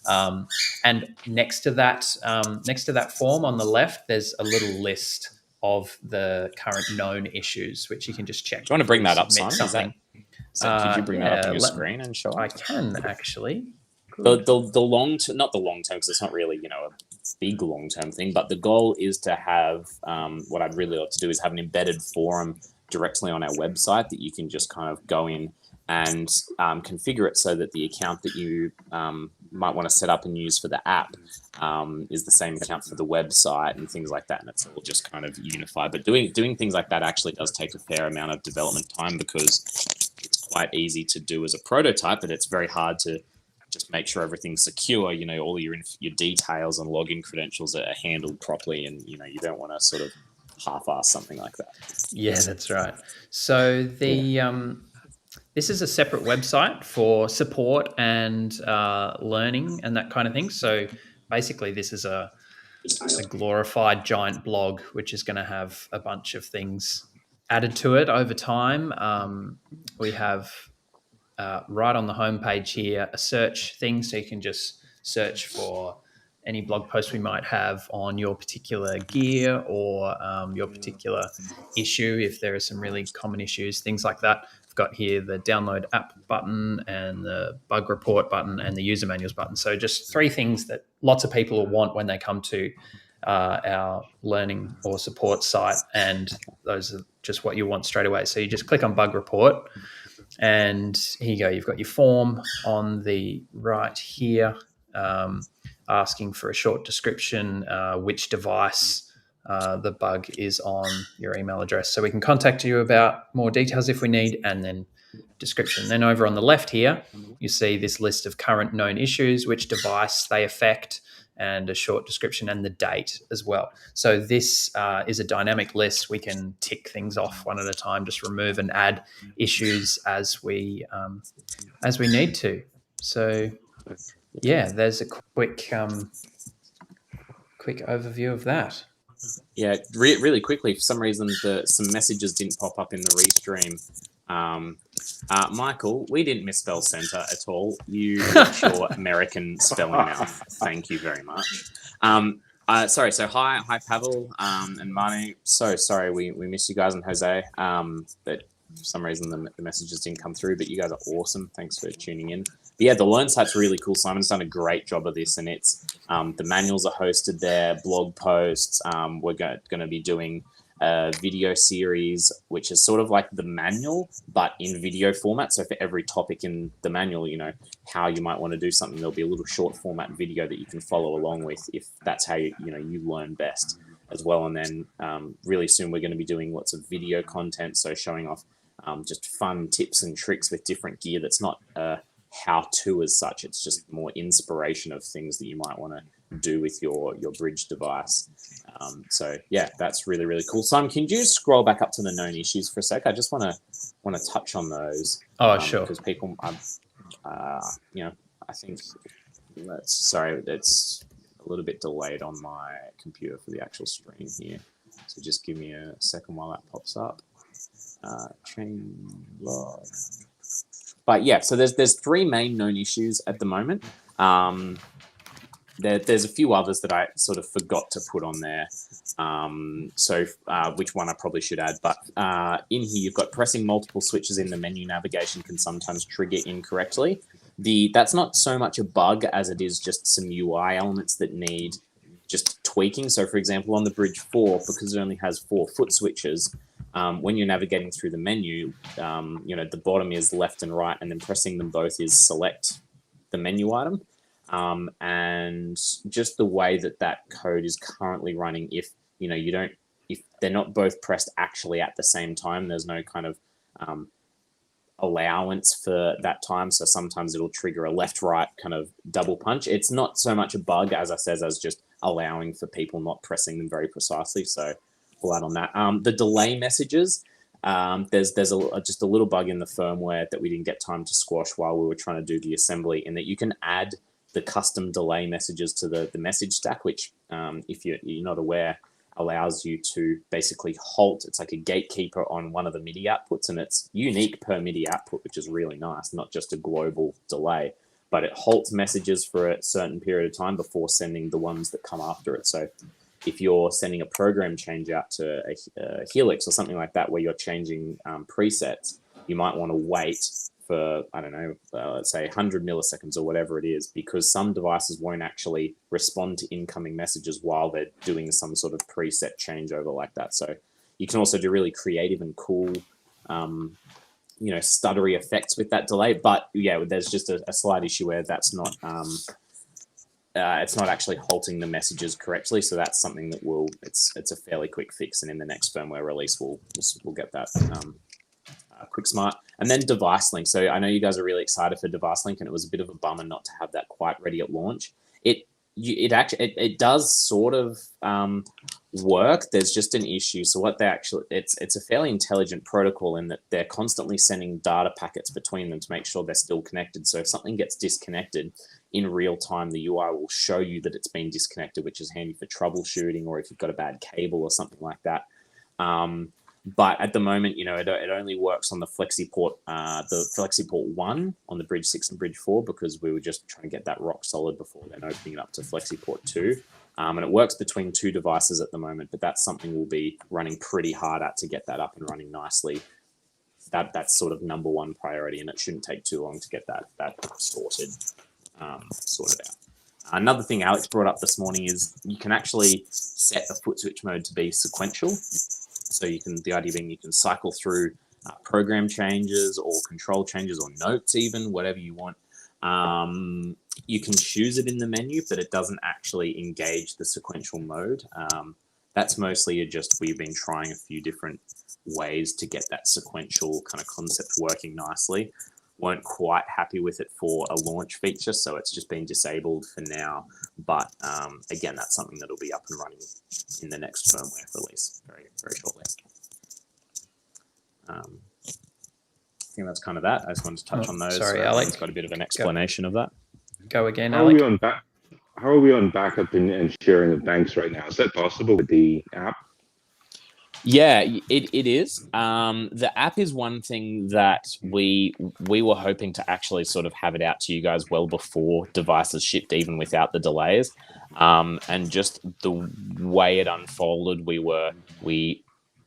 And next to that form on the left, there's a little list of the current known issues, which you can just check. Do you want to bring that up, Simon? Something. Could you bring that up on your screen and show? I can actually. The long term, not the long term, because it's not really a big long term thing. But the goal is to have what I'd really love to do is have an embedded forum directly on our website that you can just kind of go in and configure it so that the account that you might want to set up and use for the app is the same account for the website and things like that, and it's all just kind of unified. But doing things like that actually does take a fair amount of development time, because it's quite easy to do as a prototype, but it's very hard to just make sure everything's secure. All your details and login credentials are handled properly, and you don't want to sort of half-ass something like that. Yeah, that's right. So this is a separate website for support and learning and that kind of thing. So basically, this is a glorified giant blog, which is going to have a bunch of things added to it over time. We have right on the homepage here a search thing, so you can just search for any blog post we might have on your particular gear or your particular issue, if there are some really common issues, things like that. I've got here the download app button and the bug report button and the user manuals button. So just 3 things that lots of people will want when they come to our learning or support site, and those are just what you want straight away. So you just click on bug report, and here you go. You've got your form on the right here, asking for a short description, which device the bug is on, your email address, so we can contact you about more details if we need, and then description. Then over on the left here, you see this list of current known issues, which device they affect, and a short description and the date as well. So this is a dynamic list. We can tick things off one at a time, just remove and add issues as we need to. So yeah, there's a quick overview of that. Yeah, really quickly, for some reason, some messages didn't pop up in the restream. Michael, we didn't misspell center at all. You got your American spelling mouth. Thank you very much. Sorry. So hi, Pavel and Manu. So sorry, we missed you guys, and Jose. But for some reason the messages didn't come through. But you guys are awesome. Thanks for tuning in. But yeah, the Learn site's really cool. Simon's done a great job of this, and it's the manuals are hosted there, blog posts. We're going to be doing a video series, which is sort of like the manual, but in video format. So for every topic in the manual, how you might want to do something, there'll be a little short format video that you can follow along with if that's how you learn best as well. And then really soon we're going to be doing lots of video content, so showing off just fun tips and tricks with different gear. That's not how-to as such. It's just more inspiration of things that you might want to do with your Bridge device. So yeah, that's really, really cool. Simon, can you scroll back up to the known issues for a sec? I just want to touch on those. Oh, sure. Because people, I think sorry, it's a little bit delayed on my computer for the actual screen here. So just give me a second while that pops up. Change log. But yeah, so there's 3 main known issues at the moment. There's a few others that I sort of forgot to put on there. So which one I probably should add. But in here, you've got pressing multiple switches in the menu navigation can sometimes trigger incorrectly. That's not so much a bug as it is just some UI elements that need just tweaking. So for example, on the Bridge 4, because it only has 4 foot switches, when you're navigating through the menu, the bottom is left and right, and then pressing them both is select the menu item. And just the way that code is currently running, if they're not both pressed actually at the same time, there's no kind of allowance for that time. So sometimes it'll trigger a left-right kind of double punch. It's not so much a bug, as I says, as just allowing for people not pressing them very precisely. So we'll add on that. The delay messages, There's just a little bug in the firmware that we didn't get time to squash while we were trying to do the assembly, in that you can add the custom delay messages to the message stack, which if you're not aware, allows you to basically halt. It's like a gatekeeper on one of the MIDI outputs, and it's unique per MIDI output, which is really nice, not just a global delay, but it halts messages for a certain period of time before sending the ones that come after it. So if you're sending a program change out to a Helix or something like that, where you're changing presets, you might want to wait for, I don't know, let's say 100 milliseconds or whatever it is, because some devices won't actually respond to incoming messages while they're doing some sort of preset changeover like that. So you can also do really creative and cool, stuttery effects with that delay. But yeah, there's just a slight issue where that's not, it's not actually halting the messages correctly. So that's something that it's a fairly quick fix. And in the next firmware release, we'll get that quick smart. And then device link. So I know you guys are really excited for device link, and it was a bit of a bummer not to have that quite ready at launch. It does sort of work. There's just an issue. So what it's a fairly intelligent protocol in that they're constantly sending data packets between them to make sure they're still connected. So if something gets disconnected in real time, the UI will show you that it's been disconnected, which is handy for troubleshooting, or if you've got a bad cable or something like that. But at the moment, it only works on the FlexiPort 1 on the Bridge6 and Bridge4, because we were just trying to get that rock solid before then opening it up to FlexiPort 2. And it works between 2 devices at the moment, but that's something we'll be running pretty hard at to get that up and running nicely. That's sort of number one priority, and it shouldn't take too long to get that sorted out. Another thing Alex brought up this morning is you can actually set the foot switch mode to be sequential. So the idea being you can cycle through program changes or control changes or notes, even whatever you want. You can choose it in the menu, but it doesn't actually engage the sequential mode. That's mostly we've been trying a few different ways to get that sequential kind of concept working nicely. Weren't quite happy with it for a launch feature, so it's just been disabled for now. But again, that's something that'll be up and running in the next firmware release very, very shortly. I think that's kind of that. I just wanted to touch on those. Sorry, Alex. It's got a bit of an explanation of that. Go again, How Alex. how are we on backup and sharing of banks right now? Is that possible with the app? Yeah, it is. The app is one thing that we were hoping to actually sort of have it out to you guys well before devices shipped, even without the delays. And just the way it unfolded, we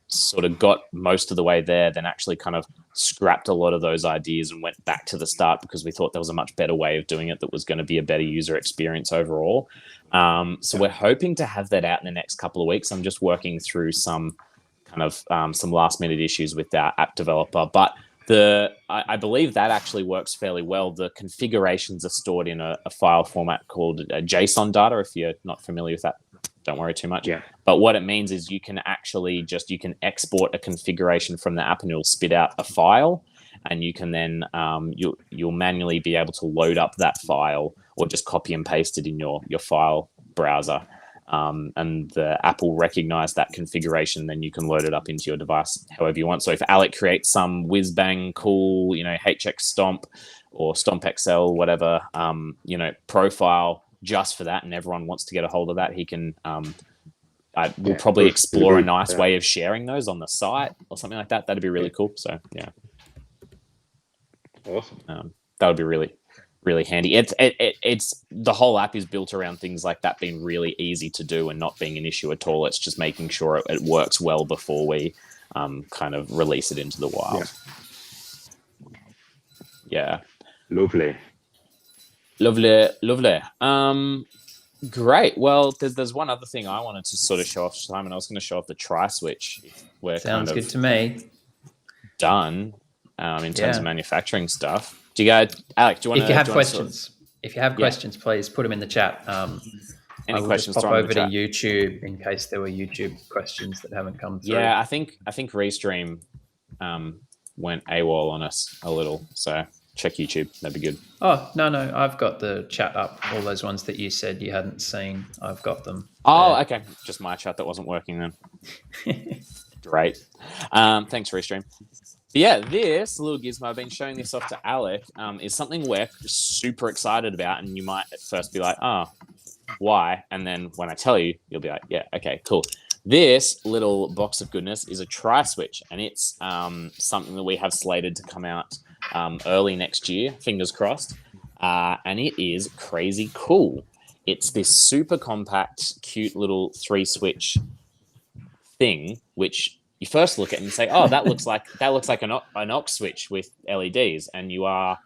sort of got most of the way there, then actually kind of scrapped a lot of those ideas and went back to the start because we thought there was a much better way of doing it that was going to be a better user experience overall. So we're hoping to have that out in the next couple of weeks. I'm just working through some kind of some last minute issues with our app developer, but I believe that actually works fairly well. The configurations are stored in a file format called JSON data. If you're not familiar with that, don't worry too much. Yeah. But what it means is you can actually you can export a configuration from the app and it'll spit out a file, and you can then you'll manually be able to load up that file or just copy and paste it in your file browser. And the app will recognize that configuration, then you can load it up into your device however you want. So if Alec creates some whiz bang cool, HX Stomp or Stomp XL, whatever, profile just for that, and everyone wants to get a hold of that, he can, we'll probably explore a nice way of sharing those on the site or something like that. That'd be really cool. So yeah. Awesome. That would be really, really handy. It's the whole app is built around things like that being really easy to do and not being an issue at all. It's just making sure it works well before we kind of release it into the wild. Yeah. Lovely. Great. Well, there's one other thing I wanted to sort of show off, Simon. I was going to show off the tri-switch. We're Sounds kind of good to me. Done in terms of manufacturing stuff. Do you guys, Alex? Do you want to? If you have questions, please put them in the chat. Any questions? Just pop over to YouTube in case there were YouTube questions that haven't come through. Yeah, I think Restream went AWOL on us a little, so check YouTube. That'd be good. Oh no, I've got the chat up. All those ones that you said you hadn't seen, I've got them. Oh, okay. Just my chat that wasn't working then. Great. Thanks, Restream. Yeah, this little gizmo, I've been showing this off to Alec, is something we're super excited about, and you might at first be like, oh, why? And then when I tell you, you'll be like, yeah, okay, cool. This little box of goodness is a tri-switch, and it's something that we have slated to come out early next year, fingers crossed, and it is crazy cool. It's this super compact, cute little 3-switch thing, which you first look at and say, "Oh, that looks like an aux switch with LEDs," and you are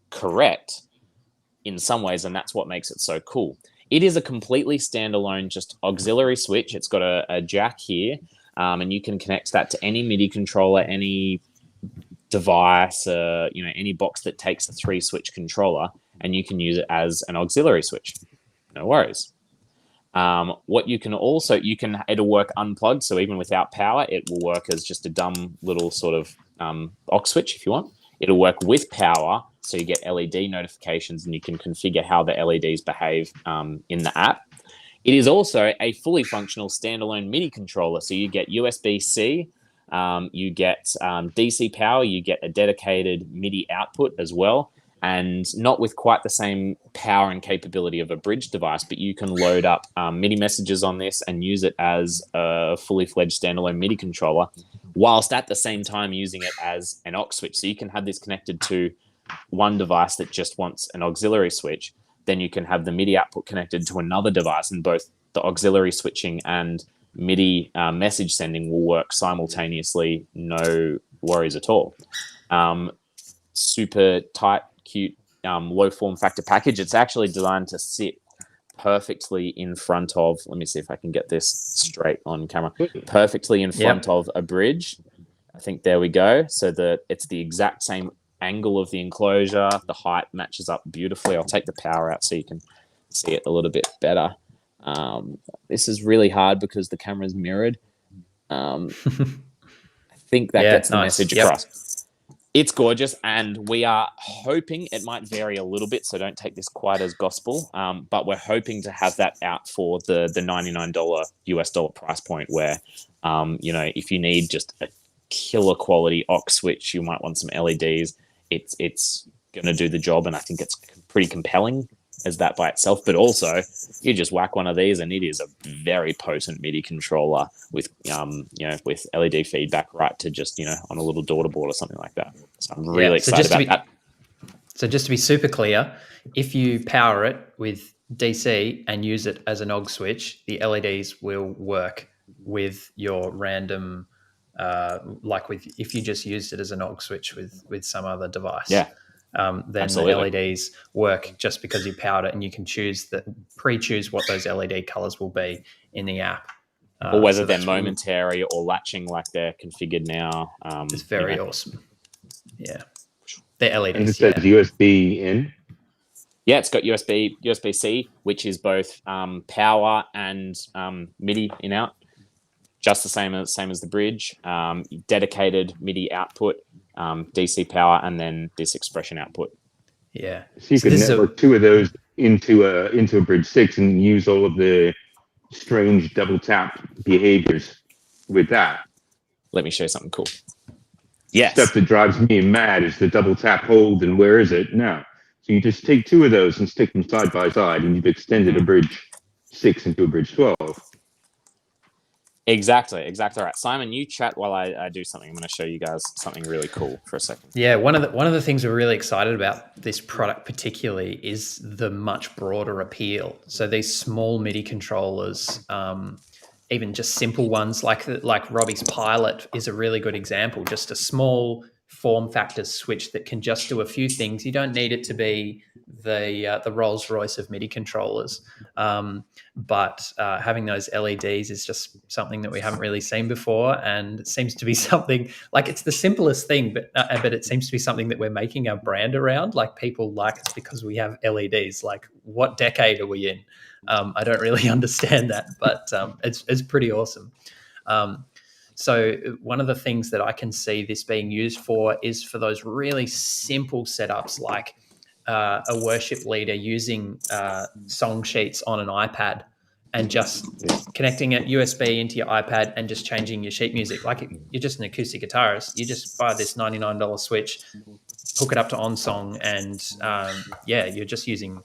correct in some ways, and that's what makes it so cool. It is a completely standalone, just auxiliary switch. It's got a jack here, and you can connect that to any MIDI controller, any device, any box that takes a 3-switch controller, and you can use it as an auxiliary switch. No worries. What you can also, it'll work unplugged, so even without power, it will work as just a dumb little sort of aux switch if you want. It'll work with power, so you get LED notifications and you can configure how the LEDs behave in the app. It is also a fully functional standalone MIDI controller, so you get USB-C, you get DC power, you get a dedicated MIDI output as well, and not with quite the same power and capability of a Bridge device, but you can load up MIDI messages on this and use it as a fully fledged standalone MIDI controller, whilst at the same time using it as an aux switch. So you can have this connected to one device that just wants an auxiliary switch. Then you can have the MIDI output connected to another device, and both the auxiliary switching and MIDI message sending will work simultaneously, no worries at all. Super tight, cute, low form factor package. It's actually designed to sit perfectly in front of, let me see if I can get this straight on camera, perfectly in front of a Bridge. I think there we go. So that it's the exact same angle of the enclosure. The height matches up beautifully. I'll take the power out so you can see it a little bit better. This is really hard because the camera's mirrored. I think that gets the message across. It's gorgeous, and we are hoping, it might vary a little bit, so don't take this quite as gospel, but we're hoping to have that out for the $99 US dollar price point where, if you need just a killer quality aux switch, you might want some LEDs. It's going to do the job, and I think it's pretty compelling as that by itself, but also you just whack one of these and it is a very potent MIDI controller with with LED feedback right to just on a little daughter board or something like that. So I'm really excited about that. So just to be super clear, if you power it with DC and use it as an aux switch, the LEDs will work with your random if you just used it as an aux switch with some other device. Then absolutely. The LEDs work just because you powered it, and you can pre-choose what those LED colors will be in the app. Or whether they're momentary or latching like they're configured now. It's very awesome. Yeah. They're LEDs. And it says USB in? Yeah, it's got USB-C, which is both power and MIDI in out. Just the same as the Bridge. Dedicated MIDI output. DC power, and then this expression output. Yeah. So you can network two of those into a Bridge6 and use all of the strange double tap behaviors with that. Let me show you something cool. Yes. Stuff that drives me mad is the double tap hold and where is it now? So you just take two of those and stick them side by side, and you've extended a Bridge6 into a Bridge12. Exactly right. Simon, you chat while I do something. I'm going to show you guys something really cool for a second. Yeah, one of the things we're really excited about this product particularly is the much broader appeal. So these small MIDI controllers, even just simple ones like Robbie's Pilot is a really good example. Just a small form factor switch that can just do a few things. You don't need it to be the Rolls Royce of MIDI controllers, but having those LEDs is just something that we haven't really seen before, and it seems to be something like it's the simplest thing, but it seems to be something that we're making our brand around. Like people like us because we have LEDs. Like what decade are we in? I don't really understand that, but it's pretty awesome. So one of the things that I can see this being used for is for those really simple setups, like a worship leader using song sheets on an iPad and just connecting it USB into your iPad and just changing your sheet music. Like you're just an acoustic guitarist. You just buy this $99 switch, hook it up to OnSong, and you're just using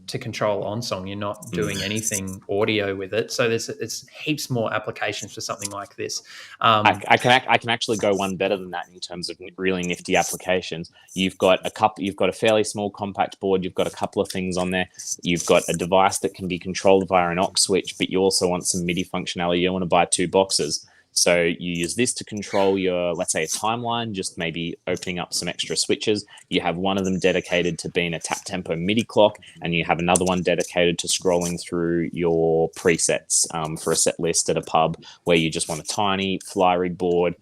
to control OnSong. You're not doing anything audio with it. So it's heaps more applications for something like this. I can actually go one better than that in terms of really nifty applications. You've got a fairly small compact board. You've got a couple of things on there. You've got a device that can be controlled via an aux switch, but you also want some MIDI functionality. You want to buy 2 boxes. So you use this to control your, let's say, a timeline, just maybe opening up some extra switches. You have one of them dedicated to being a tap tempo MIDI clock, and you have another one dedicated to scrolling through your presets for a set list at a pub where you just want a tiny fly rig board.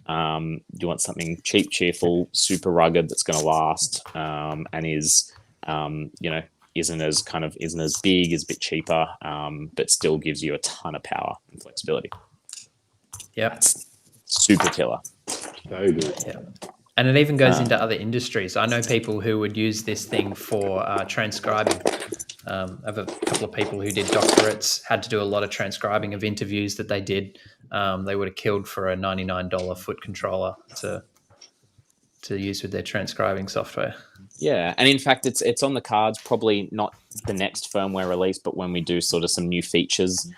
You want something cheap, cheerful, super rugged that's going to last, and is, isn't as big, is a bit cheaper, but still gives you a ton of power and flexibility. Yeah, super killer. So good. Yeah, and it even goes into other industries. I know people who would use this thing for transcribing. I have a couple of people who did doctorates, had to do a lot of transcribing of interviews that they did. They would have killed for a $99 foot controller to use with their transcribing software. Yeah, and in fact, it's on the cards. Probably not the next firmware release, but when we do sort of some new features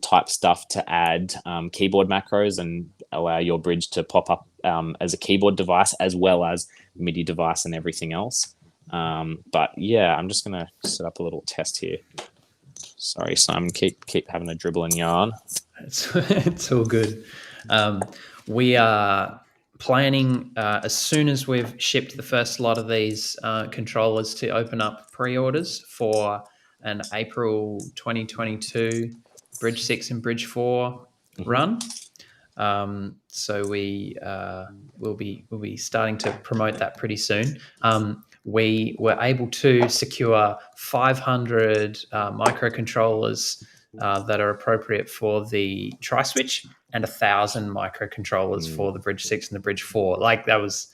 type stuff to add keyboard macros and allow your bridge to pop up as a keyboard device as well as MIDI device and everything else. But yeah, I'm just gonna set up a little test here. Sorry, Simon, keep having a dribble and yarn. It's all good. We are planning as soon as we've shipped the first lot of these controllers to open up pre-orders for an April 2022 Bridge6 and Bridge4 run. So we will be starting to promote that pretty soon. We were able to secure 500 microcontrollers that are appropriate for the tri-switch and 1,000 microcontrollers for the Bridge6 and the Bridge4. Like, that was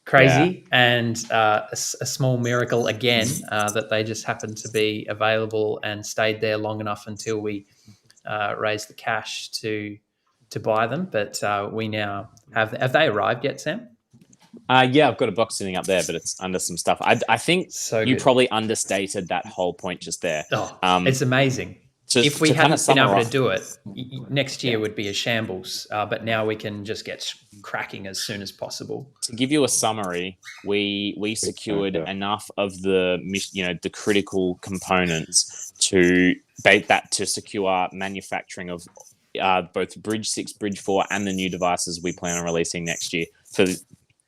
crazy. Yeah. And a small miracle again that they just happened to be available and stayed there long enough until we raised the cash to buy them. But we now have they arrived yet, Sam? Yeah, I've got a box sitting up there, but it's under some stuff. I think you probably understated that whole point just there. It's amazing. If we hadn't been able to do it, next year would be a shambles. But now we can just get cracking as soon as possible. To give you a summary, we secured enough of the critical components to secure manufacturing of both Bridge6, Bridge4, and the new devices we plan on releasing next year for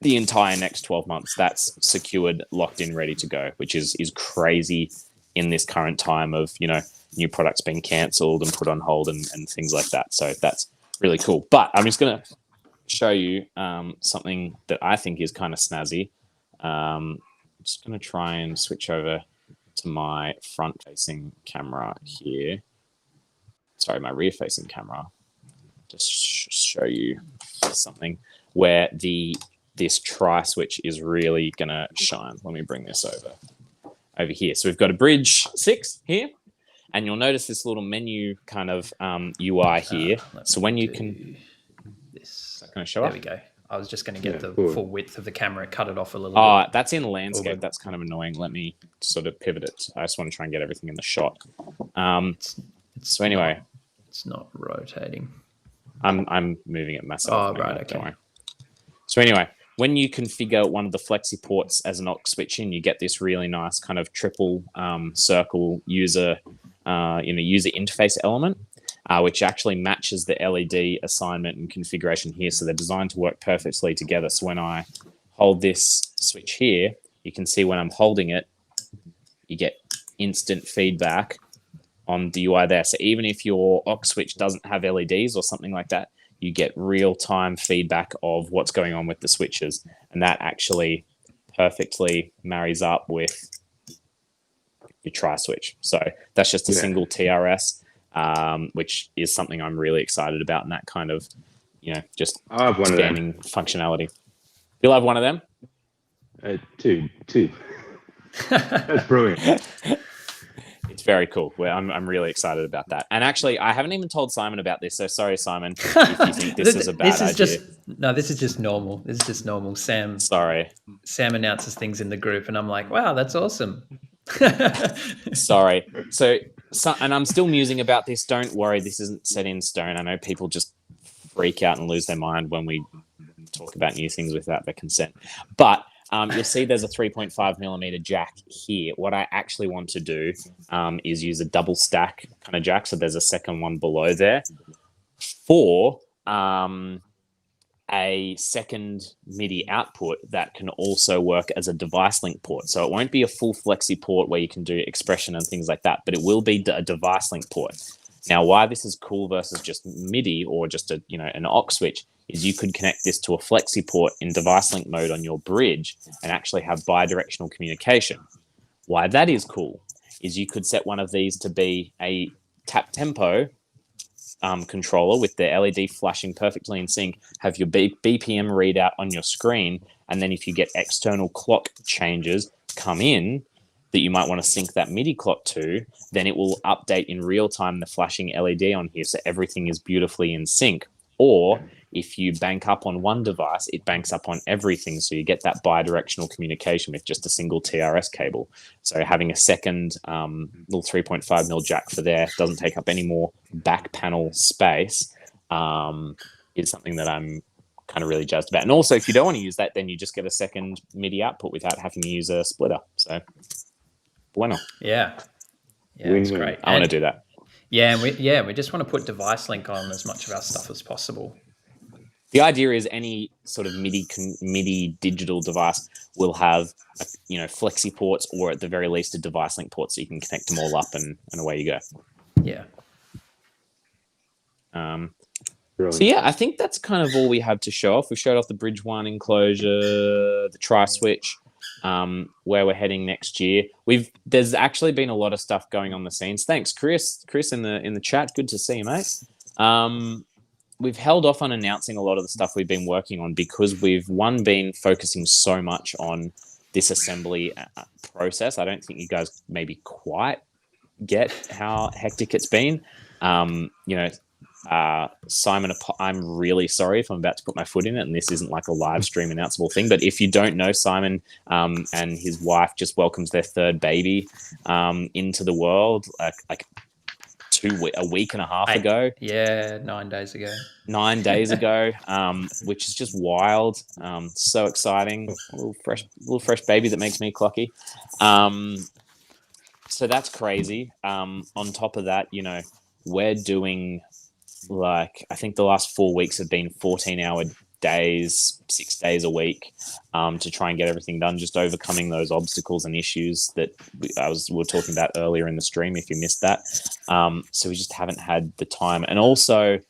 the entire next 12 months. That's secured, locked in, ready to go, which is crazy in this current time of, new products being cancelled and put on hold and things like that. So that's really cool. But I'm just going to show you something that I think is kind of snazzy. I'm just going to try and switch over to my front-facing camera here. Sorry, my rear-facing camera. Just show you something where this tri-switch is really going to shine. Let me bring this over here. So we've got a Bridge6 here. And you'll notice this little menu kind of UI here. So when you can... Is that going to show up? There we go. I was just going to get the full width of the camera, cut it off a little bit. That's in landscape. That's kind of annoying. Let me sort of pivot it. I just want to try and get everything in the shot. So anyway... It's not rotating. I'm moving it myself. Oh, right, okay. Don't worry. So anyway, when you configure one of the flexi ports as an aux switch in, you get this really nice kind of triple circle user interface element, which actually matches the LED assignment and configuration here. So they're designed to work perfectly together. So when I hold this switch here, you can see when I'm holding it, you get instant feedback on the UI there. So even if your aux switch doesn't have LEDs or something like that, you get real-time feedback of what's going on with the switches. And that actually perfectly marries up with your tri-switch. So that's just a single TRS, which is something I'm really excited about, and that kind of, just expanding functionality. You'll have one of them? Two. That's brilliant. It's very cool. I'm really excited about that. And actually, I haven't even told Simon about this. So sorry, Simon, if you think this is a bad idea. This is just normal. This is just normal. Sam announces things in the group, and I'm like, wow, that's awesome. Sorry. So, and I'm still musing about this. Don't worry, this isn't set in stone. I know people just freak out and lose their mind when we talk about new things without their consent. But you'll see there's a 3.5 millimeter jack here. What I actually want to do is use a double stack kind of jack. So there's a second one below there for a second MIDI output that can also work as a device link port. So it won't be a full flexi port where you can do expression and things like that, but it will be a device link port. Now, why this is cool versus just MIDI or just an aux switch is you could connect this to a flexi port in device link mode on your bridge and actually have bidirectional communication. Why that is cool is you could set one of these to be a tap tempo controller with the LED flashing perfectly in sync, have your BPM readout on your screen, and then if you get external clock changes come in that you might want to sync that MIDI clock to, then it will update in real time the flashing LED on here so everything is beautifully in sync. Or if you bank up on one device, it banks up on everything. So you get that bidirectional communication with just a single TRS cable. So having a second little 3.5 mil jack for there doesn't take up any more back panel space is something that I'm kind of really jazzed about. And also, if you don't want to use that, then you just get a second MIDI output without having to use a splitter. So, bueno. Yeah, it's great. I want to do that. Yeah, and we just want to put device link on as much of our stuff as possible. The idea is any sort of MIDI digital device will have, flexi ports or at the very least a device link port so you can connect them all up and away you go. Yeah. So yeah, I think that's kind of all we had to show off. We showed off the Bridge 1 enclosure, the tri-switch, where we're heading next year. There's actually been a lot of stuff going on the scenes. Thanks, Chris. Chris in the chat. Good to see you, mate. We've held off on announcing a lot of the stuff we've been working on because we've been focusing so much on this assembly process. I don't think you guys maybe quite get how hectic it's been. Simon, I'm really sorry if I'm about to put my foot in it and this isn't like a live stream announceable thing, but if you don't know, Simon and his wife just welcomes their third baby into the world like a week and a half ago. Yeah, 9 days ago. 9 days ago, which is just wild. So exciting. A little fresh baby that makes me clucky. So that's crazy. On top of that, we're doing I think the last 4 weeks have been 14-hour days, 6 days a week, to try and get everything done, just overcoming those obstacles and issues that we were talking about earlier in the stream, if you missed that. So we just haven't had the time. And also,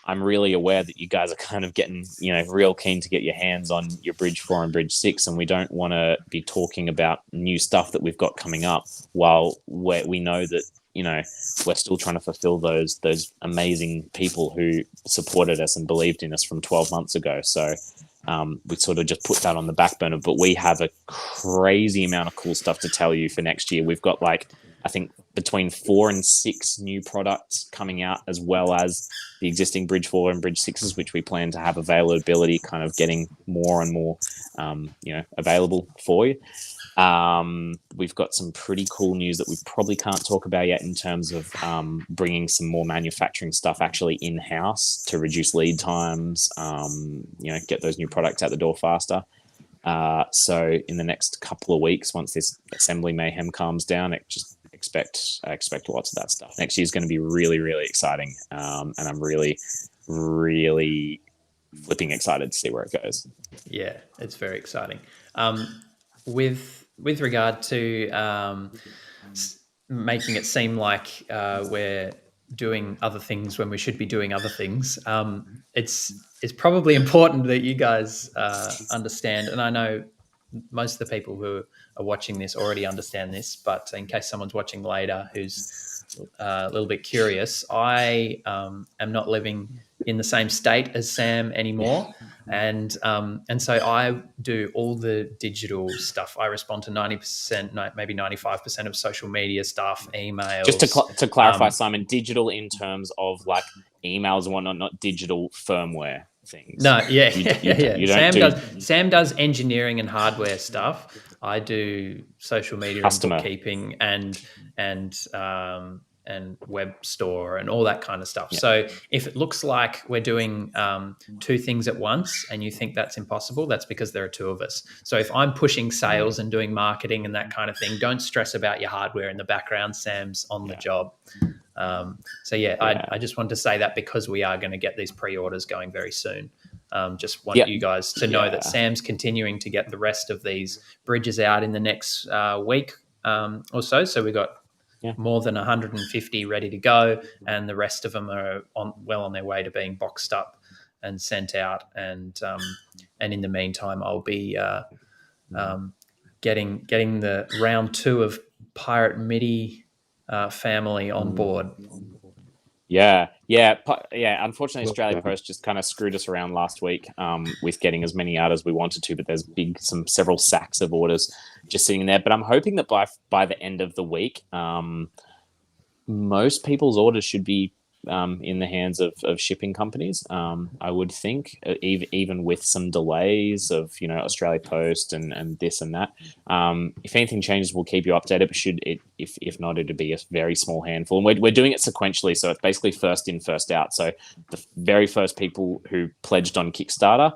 I'm really aware that you guys are kind of getting, real keen to get your hands on your Bridge 4 and Bridge 6, and we don't want to be talking about new stuff that we've got coming up while we know that, we're still trying to fulfill those amazing people who supported us and believed in us from 12 months ago. So we sort of just put that on the back burner, but we have a crazy amount of cool stuff to tell you for next year. We've got I think between 4 and 6 new products coming out, as well as the existing Bridge 4 and Bridge 6s, which we plan to have availability kind of getting more and more, available for you. We've got some pretty cool news that we probably can't talk about yet in terms of bringing some more manufacturing stuff actually in-house to reduce lead times, get those new products out the door faster. So in the next couple of weeks, once this assembly mayhem calms down, expect lots of that stuff. Next year is going to be really, really exciting. And I'm really, really flipping excited to see where it goes. Yeah, it's very exciting. With regard to making it seem like we're doing other things when we should be doing other things, it's probably important that you guys understand, and I know most of the people who are watching this already understand this, but in case someone's watching later who's a little bit curious, I am not living in the same state as Sam anymore. And so I do all the digital stuff. I respond to 90%, maybe 95% of social media stuff, emails. Just to clarify, Simon, digital in terms of like emails and whatnot, not digital firmware things. No, You don't Sam does engineering and hardware stuff. I do social media customer. and bookkeeping and web store and all that kind of stuff. Yeah. So if it looks like we're doing two things at once and you think that's impossible, that's because there are two of us. So if I'm pushing sales and doing marketing and that kind of thing, don't stress about your hardware in the background. Sam's on the job. I just wanted to say that because we are going to get these pre-orders going very soon. Just want you guys to know that Sam's continuing to get the rest of these bridges out in the next week or so. So we've got more than 150 ready to go, and the rest of them are on their way to being boxed up and sent out. And in the meantime, I'll be getting the round 2 of Pirate MIDI family on board. Unfortunately, Australia Post just kind of screwed us around last week with getting as many out as we wanted to, but there's several sacks of orders just sitting there. But I'm hoping that by the end of the week, most people's orders should be in the hands of shipping companies. I would think, even with some delays of Australia Post and this and that. If anything changes, we'll keep you updated. But if not, it'd be a very small handful. And we're doing it sequentially, so it's basically first in, first out. So the very first people who pledged on Kickstarter,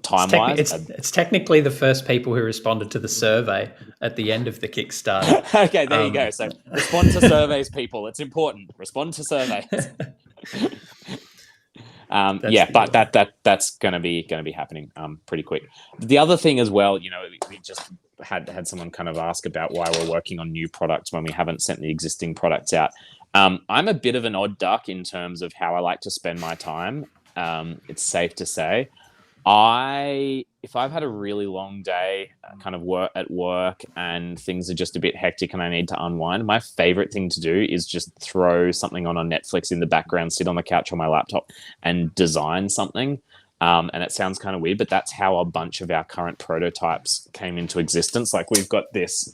time-wise, it's technically the first people who responded to the survey at the end of the Kickstarter. Okay, there you go. So respond to surveys, people. It's important. Respond to surveys. That's gonna be happening pretty quick. The other thing as well, we just had someone kind of ask about why we're working on new products when we haven't sent the existing products out. I'm a bit of an odd duck in terms of how I like to spend my time. It's safe to say. If I've had a really long day kind of at work and things are just a bit hectic and I need to unwind, my favorite thing to do is just throw something on Netflix in the background, sit on the couch on my laptop and design something. And it sounds kind of weird, but that's how a bunch of our current prototypes came into existence. Like we've got this,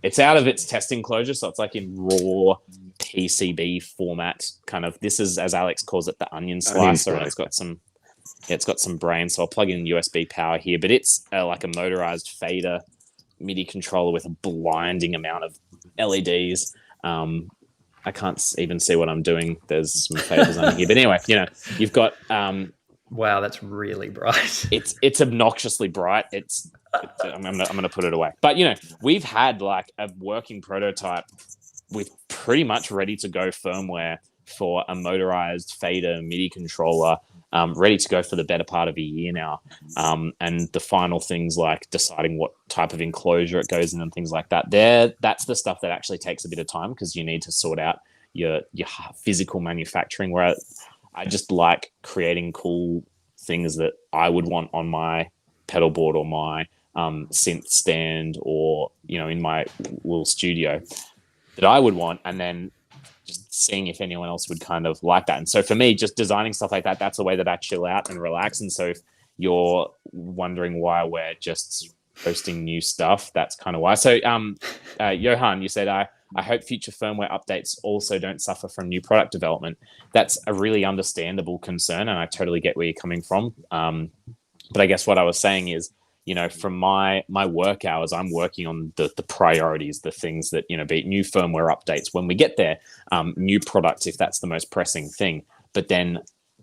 it's out of its test enclosure. So it's like in raw PCB format kind of, this is, as Alex calls it, the onion slicer. And it's got some brains, so I'll plug in USB power here, but it's like a motorized fader MIDI controller with a blinding amount of LEDs. I can't even see what I'm doing. There's some faders on here, but anyway, you've got. Wow, that's really bright. It's obnoxiously bright. I'm gonna put it away. But we've had like a working prototype with pretty much ready to go firmware for a motorized fader MIDI controller. Ready to go for the better part of a year now. And the final things like deciding what type of enclosure it goes in and things like that. That's the stuff that actually takes a bit of time because you need to sort out your physical manufacturing, where I just like creating cool things that I would want on my pedal board or my synth stand or, in my little studio that I would want. And then just seeing if anyone else would kind of like that. And so for me, just designing stuff like that, that's the way that I chill out and relax. And so if you're wondering why we're just posting new stuff, that's kind of why. So Johan, you said, I hope future firmware updates also don't suffer from new product development. That's a really understandable concern, and I totally get where you're coming from. But I guess what I was saying is, from my work hours, I'm working on the priorities, the things that, be it new firmware updates when we get there, new products, if that's the most pressing thing. But then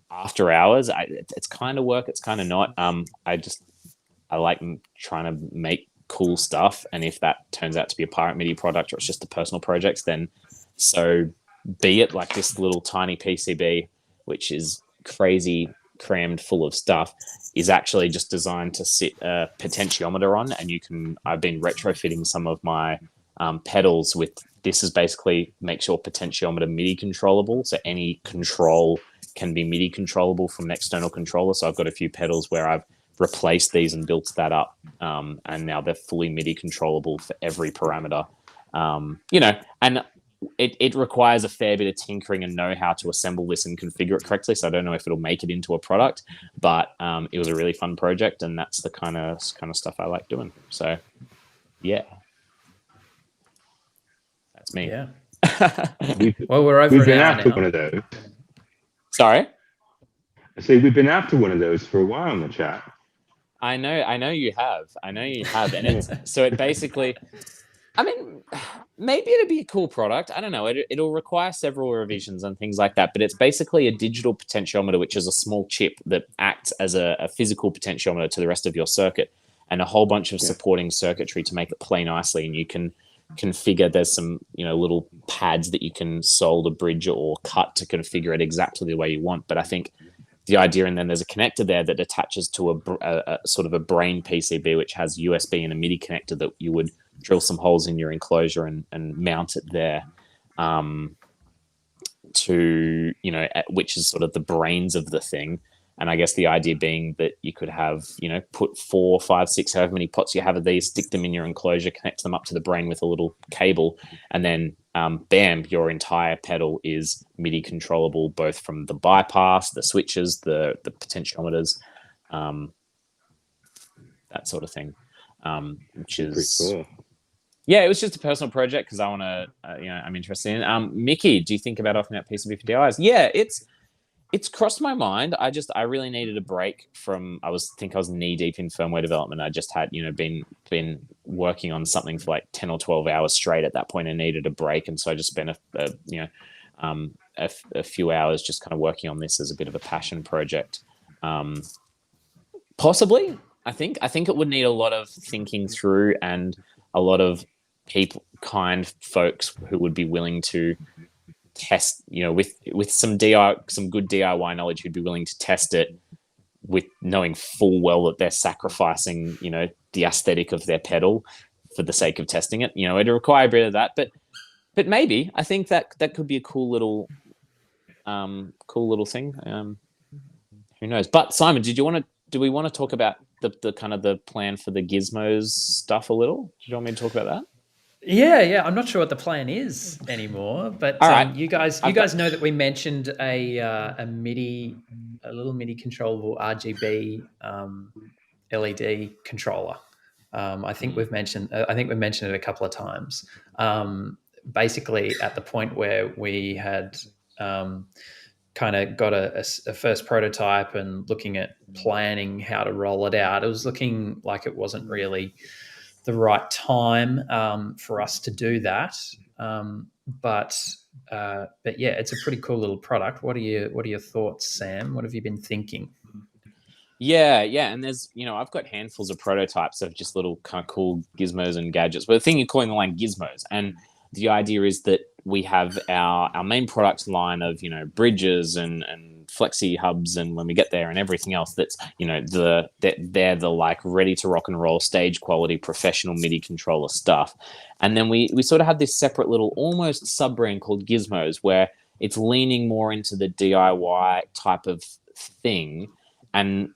after hours, it's kind of work, it's kind of not. I like trying to make cool stuff. And if that turns out to be a Pirate MIDI product or it's just a personal project, then so be it. Like this little tiny PCB, which is crazy crammed full of stuff, is actually just designed to sit a potentiometer on, and I've been retrofitting some of my pedals with this. Is basically makes your potentiometer MIDI controllable, so any control can be MIDI controllable from an external controller. So I've got a few pedals where I've replaced these and built that up, and now they're fully MIDI controllable for every parameter. And it requires a fair bit of tinkering and know how to assemble this and configure it correctly. So I don't know if it'll make it into a product, but it was a really fun project, and that's the kind of stuff I like doing. So yeah, that's me. Yeah. Well, we're over we've an been hour after now. one of those. Sorry? I say we've been after one of those for a while in the chat. I know you have. And it basically, I mean, maybe it'd be a cool product. I don't know. It'll require several revisions and things like that. But it's basically a digital potentiometer, which is a small chip that acts as a physical potentiometer to the rest of your circuit, and a whole bunch of supporting circuitry to make it play nicely. And you can configure. There's some little pads that you can solder, bridge, or cut to configure it exactly the way you want. But I think the idea, and then there's a connector there that attaches to a sort of a brain PCB, which has USB and a MIDI connector that you would drill some holes in your enclosure and mount it there, to which is sort of the brains of the thing. And I guess the idea being that you could have, put 4, 5, 6, however many pots you have of these, stick them in your enclosure, connect them up to the brain with a little cable, and then bam, your entire pedal is MIDI controllable, both from the bypass, the switches, the potentiometers, that sort of thing, which is pretty cool. Yeah, it was just a personal project because I want to, I'm interested in it. Mickey, do you think about offering that PCB for DIYs? Yeah, it's crossed my mind. I really needed a break from. I was knee deep in firmware development. I just had been working on something for like 10 or 12 hours straight at that point and needed a break, and so I just spent a few hours just kind of working on this as a bit of a passion project. Possibly, I think it would need a lot of thinking through and a lot of folks who would be willing to test, with some good DIY knowledge, who'd be willing to test it with knowing full well that they're sacrificing, the aesthetic of their pedal for the sake of testing it. It'd require a bit of that, but maybe I think that could be a cool little thing. Who knows? But Simon, do we want to talk about the kind of the plan for the gizmos stuff a little? Do you want me to talk about that? Yeah. I'm not sure what the plan is anymore, but all right. You guys know that we mentioned a little MIDI controllable RGB LED controller. I think we've mentioned it a couple of times. Basically, at the point where we had kind of got a first prototype and looking at planning how to roll it out, it was looking like it wasn't really the right time for us to do that. But yeah, it's a pretty cool little product. What are your thoughts, Sam? What have you been thinking? Yeah, and there's I've got handfuls of prototypes of just little kind of cool gizmos and gadgets. But the thing you're calling the line gizmos, and the idea is that we have our main product line of bridges and flexi hubs, and when we get there and everything else that's they're the like ready to rock and roll stage quality professional MIDI controller stuff. And then we sort of have this separate little almost sub brand called Gizmos, where it's leaning more into the DIY type of thing. And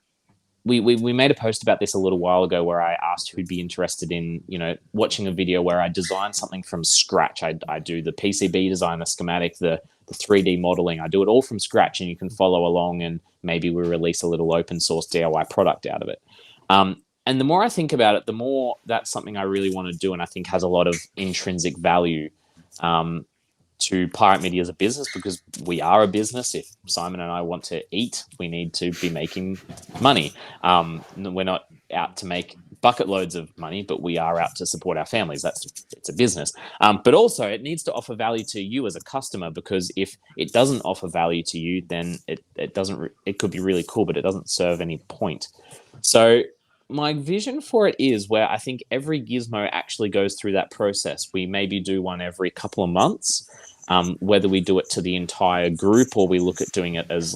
we made a post about this a little while ago where I asked who'd be interested in, watching a video where I design something from scratch. I do the PCB design, the schematic, the 3D modeling. I do it all from scratch, and you can follow along, and maybe we release a little open source DIY product out of it. And the more I think about it, the more that's something I really want to do, and I think has a lot of intrinsic value to Pirate Media as a business, because we are a business. If Simon and I want to eat, we need to be making money. We're not out to make bucket loads of money, but we are out to support our families. It's a business. But also it needs to offer value to you as a customer, because if it doesn't offer value to you, then it could be really cool, but it doesn't serve any point. So my vision for it is where I think every gizmo actually goes through that process. We maybe do one every couple of months. Whether we do it to the entire group or we look at doing it as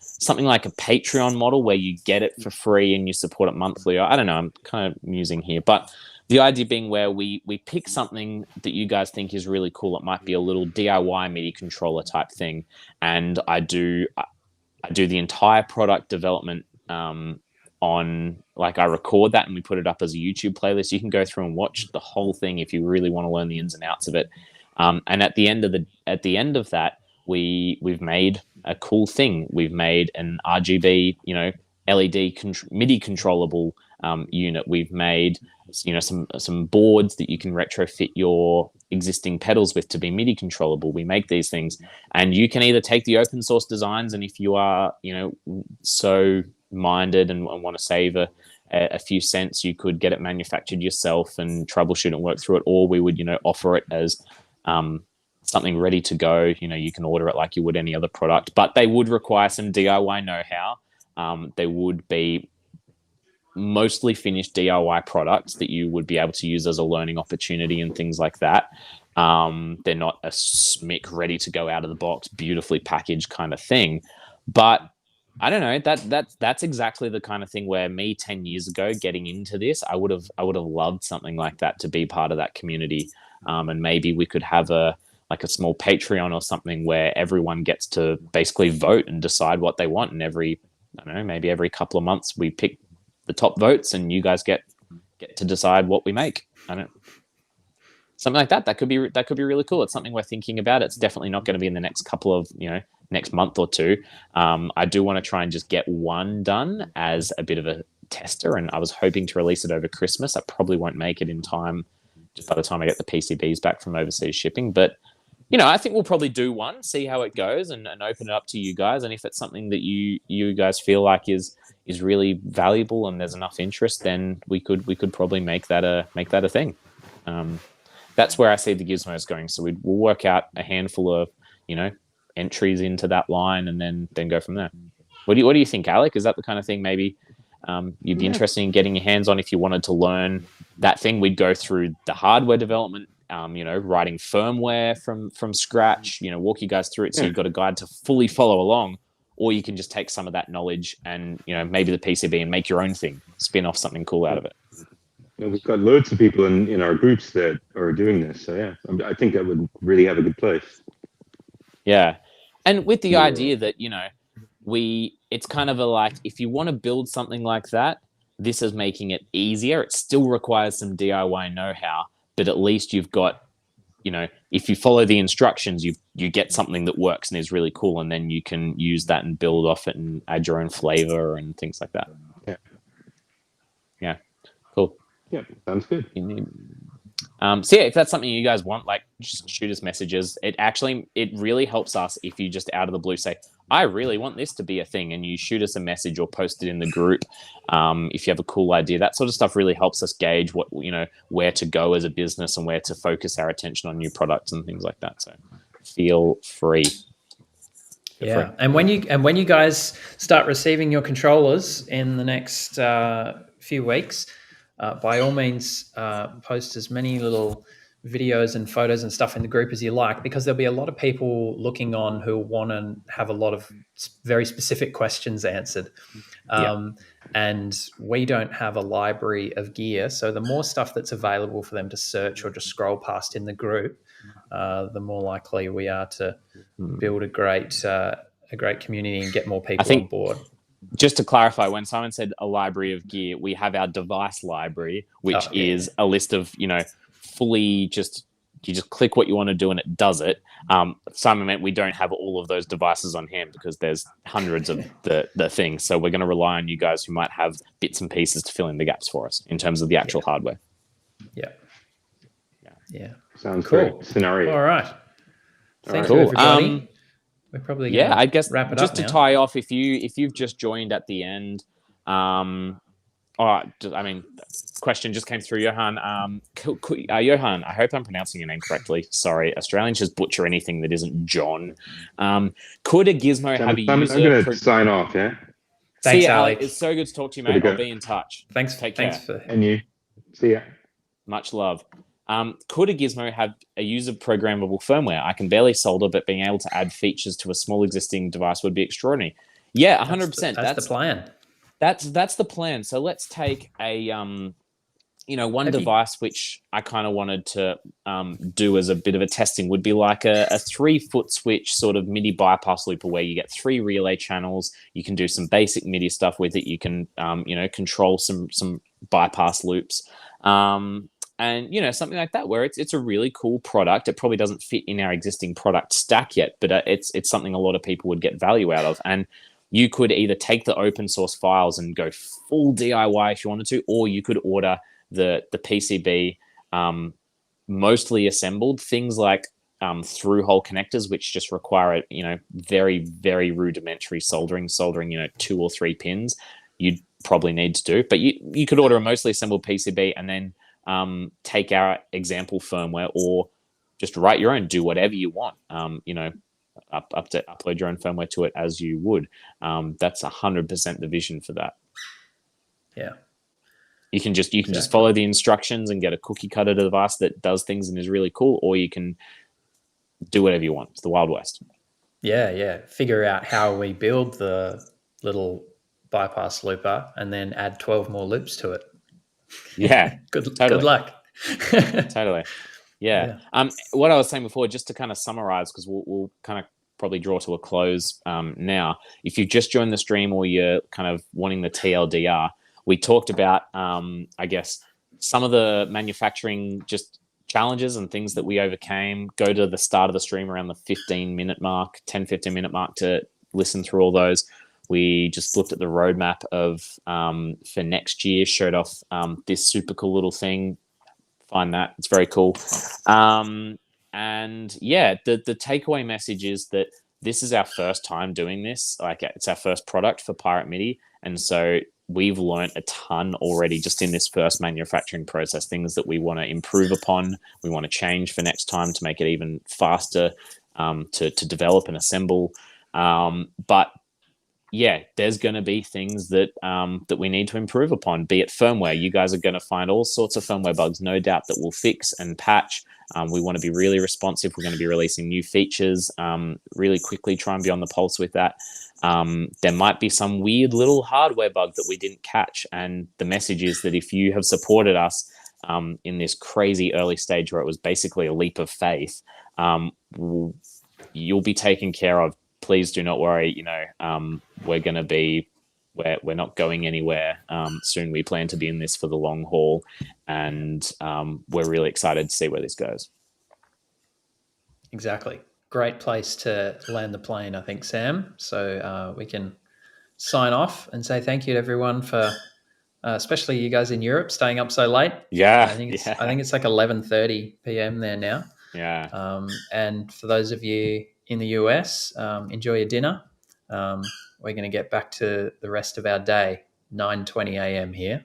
something like a Patreon model where you get it for free and you support it monthly. I don't know, I'm kind of musing here, but the idea being where we pick something that you guys think is really cool. It might be a little DIY MIDI controller type thing, and I do the entire product development I record that and we put it up as a YouTube playlist. You can go through and watch the whole thing if you really want to learn the ins and outs of it. And at the end of that, we've made a cool thing. We've made an RGB, LED MIDI controllable unit. We've made some boards that you can retrofit your existing pedals with to be MIDI controllable. We make these things, and you can either take the open source designs, and if you are so minded and want to save a few cents, you could get it manufactured yourself and troubleshoot and work through it, or we would offer it as something ready to go. You can order it like you would any other product, but they would require some DIY know-how. They would be mostly finished DIY products that you would be able to use as a learning opportunity and things like that. They're not a SMIC ready to go out of the box, beautifully packaged kind of thing. But I don't know, that's exactly the kind of thing where me 10 years ago getting into this, I would have loved something like that to be part of that community. And maybe we could have a small Patreon or something where everyone gets to basically vote and decide what they want. And maybe every couple of months we pick the top votes and you guys get to decide what we make. Something like that. That could be really cool. It's something we're thinking about. It's definitely not going to be in the next couple of, next month or two. I do want to try and just get one done as a bit of a tester. And I was hoping to release it over Christmas. I probably won't make it in time just by the time I get the PCBs back from overseas shipping. But, I think we'll probably do one, see how it goes and open it up to you guys. And if it's something that you guys feel like is really valuable and there's enough interest, then we could probably make that a thing. That's where I see the gizmos going. So we'll work out a handful of, entries into that line and then go from there. What do you think, Alec? Is that the kind of thing maybe you'd be interested in getting your hands on if you wanted to learn that thing? We'd go through the hardware development, writing firmware from scratch, walk you guys through it so you've got a guide to fully follow along, or you can just take some of that knowledge and, maybe the PCB and make your own thing, spin off something cool out of it. We've got loads of people in our groups that are doing this. So yeah, I think that would really have a good place. Yeah. And with the idea that, it's kind of if you want to build something like that, this is making it easier. It still requires some DIY know-how, but at least you've got, if you follow the instructions, you get something that works and is really cool, and then you can use that and build off it and add your own flavor and things like that. Yeah. Yeah. Cool. Yeah, sounds good. So yeah, if that's something you guys want, just shoot us messages. It really helps us if you just out of the blue say, I really want this to be a thing, and you shoot us a message or post it in the group. If you have a cool idea, that sort of stuff really helps us gauge what, where to go as a business and where to focus our attention on new products and things like that. So feel free. And when you guys start receiving your controllers in the next few weeks, by all means, post as many little videos and photos and stuff in the group as you like, because there'll be a lot of people looking on who want to have a lot of very specific questions answered. And we don't have a library of gear. So the more stuff that's available for them to search or just scroll past in the group, the more likely we are to build a great community and get more people on board. Just to clarify, when Simon said a library of gear, we have our device library, which is a list of, fully you just click what you want to do and it does it. Simon meant we don't have all of those devices on hand because there's hundreds of the things. So we're going to rely on you guys who might have bits and pieces to fill in the gaps for us in terms of the actual hardware. Yeah. Sounds cool. Great scenario. All right. Thank you, everybody. We're probably I guess wrap it just up to now. tie off, if you've just joined at the end, question just came through, Johan. Johan, I hope I'm pronouncing your name correctly. Sorry, Australians just butcher anything that isn't John. Could a gizmo have a user? I'm going to sign off. Yeah. Thanks, See you, Alex. It's so good to talk to you, mate. I'll be in touch. Take care. And you. See ya. Much love. Could a gizmo have a user programmable firmware? I can barely solder, but being able to add features to a small existing device would be extraordinary. Yeah, 100%. That's the plan. That's the plan. So let's take a one device which I kind of wanted to do as a bit of a testing would be like a 3-foot switch sort of MIDI bypass looper where you get 3 relay channels. You can do some basic MIDI stuff with it. You can control some bypass loops. And something like that, where it's a really cool product. It probably doesn't fit in our existing product stack yet, but it's something a lot of people would get value out of. And you could either take the open source files and go full DIY if you wanted to, or you could order the PCB mostly assembled. Things like through-hole connectors, which just require very, very rudimentary soldering 2 or 3 pins. You'd probably need to do, but you could order a mostly assembled PCB and then take our example firmware, or just write your own, do whatever you want. Up to upload your own firmware to it as you would. That's 100% the vision for that. Yeah. You can just follow the instructions and get a cookie cutter device that does things and is really cool, or you can do whatever you want. It's the Wild West. Yeah. Figure out how we build the little bypass looper and then add 12 more loops to it. Yeah. Good luck. Totally. Yeah. What I was saying before, just to kind of summarize, because we'll kind of probably draw to a close now. If you've just joined the stream or you're kind of wanting the TLDR, we talked about, I guess, some of the manufacturing just challenges and things that we overcame. Go to the start of the stream around the 15-minute mark, 10-15-minute mark to listen through all those. We just looked at the roadmap of for next year, showed off this super cool little thing. Find that. It's very cool. And yeah, the takeaway message is that this is our first time doing this. Like, it's our first product for Pirate MIDI. And so we've learned a ton already just in this first manufacturing process, things that we want to improve upon. We want to change for next time to make it even faster to develop and assemble. But yeah, there's going to be things that that we need to improve upon, be it firmware. You guys are going to find all sorts of firmware bugs, no doubt, that we'll fix and patch. We want to be really responsive. We're going to be releasing new features really quickly, try and be on the pulse with that. There might be some weird little hardware bug that we didn't catch. And the message is that if you have supported us in this crazy early stage where it was basically a leap of faith, you'll be taken care of. Please do not worry. We're going to be, we're not going anywhere soon. We plan to be in this for the long haul, and we're really excited to see where this goes. Exactly. Great place to land the plane, I think, Sam. So we can sign off and say thank you to everyone for, especially you guys in Europe, staying up so late. Yeah. I think it's like 11:30 p.m. there now. Yeah. And for those of you in the US, enjoy your dinner. We're going to get back to the rest of our day, 9:20 a.m. here.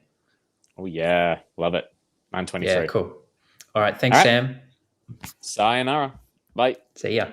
Oh, yeah. Love it. 9:23. Yeah, cool. All right. Thanks, Sam. Sayonara. Bye. See ya.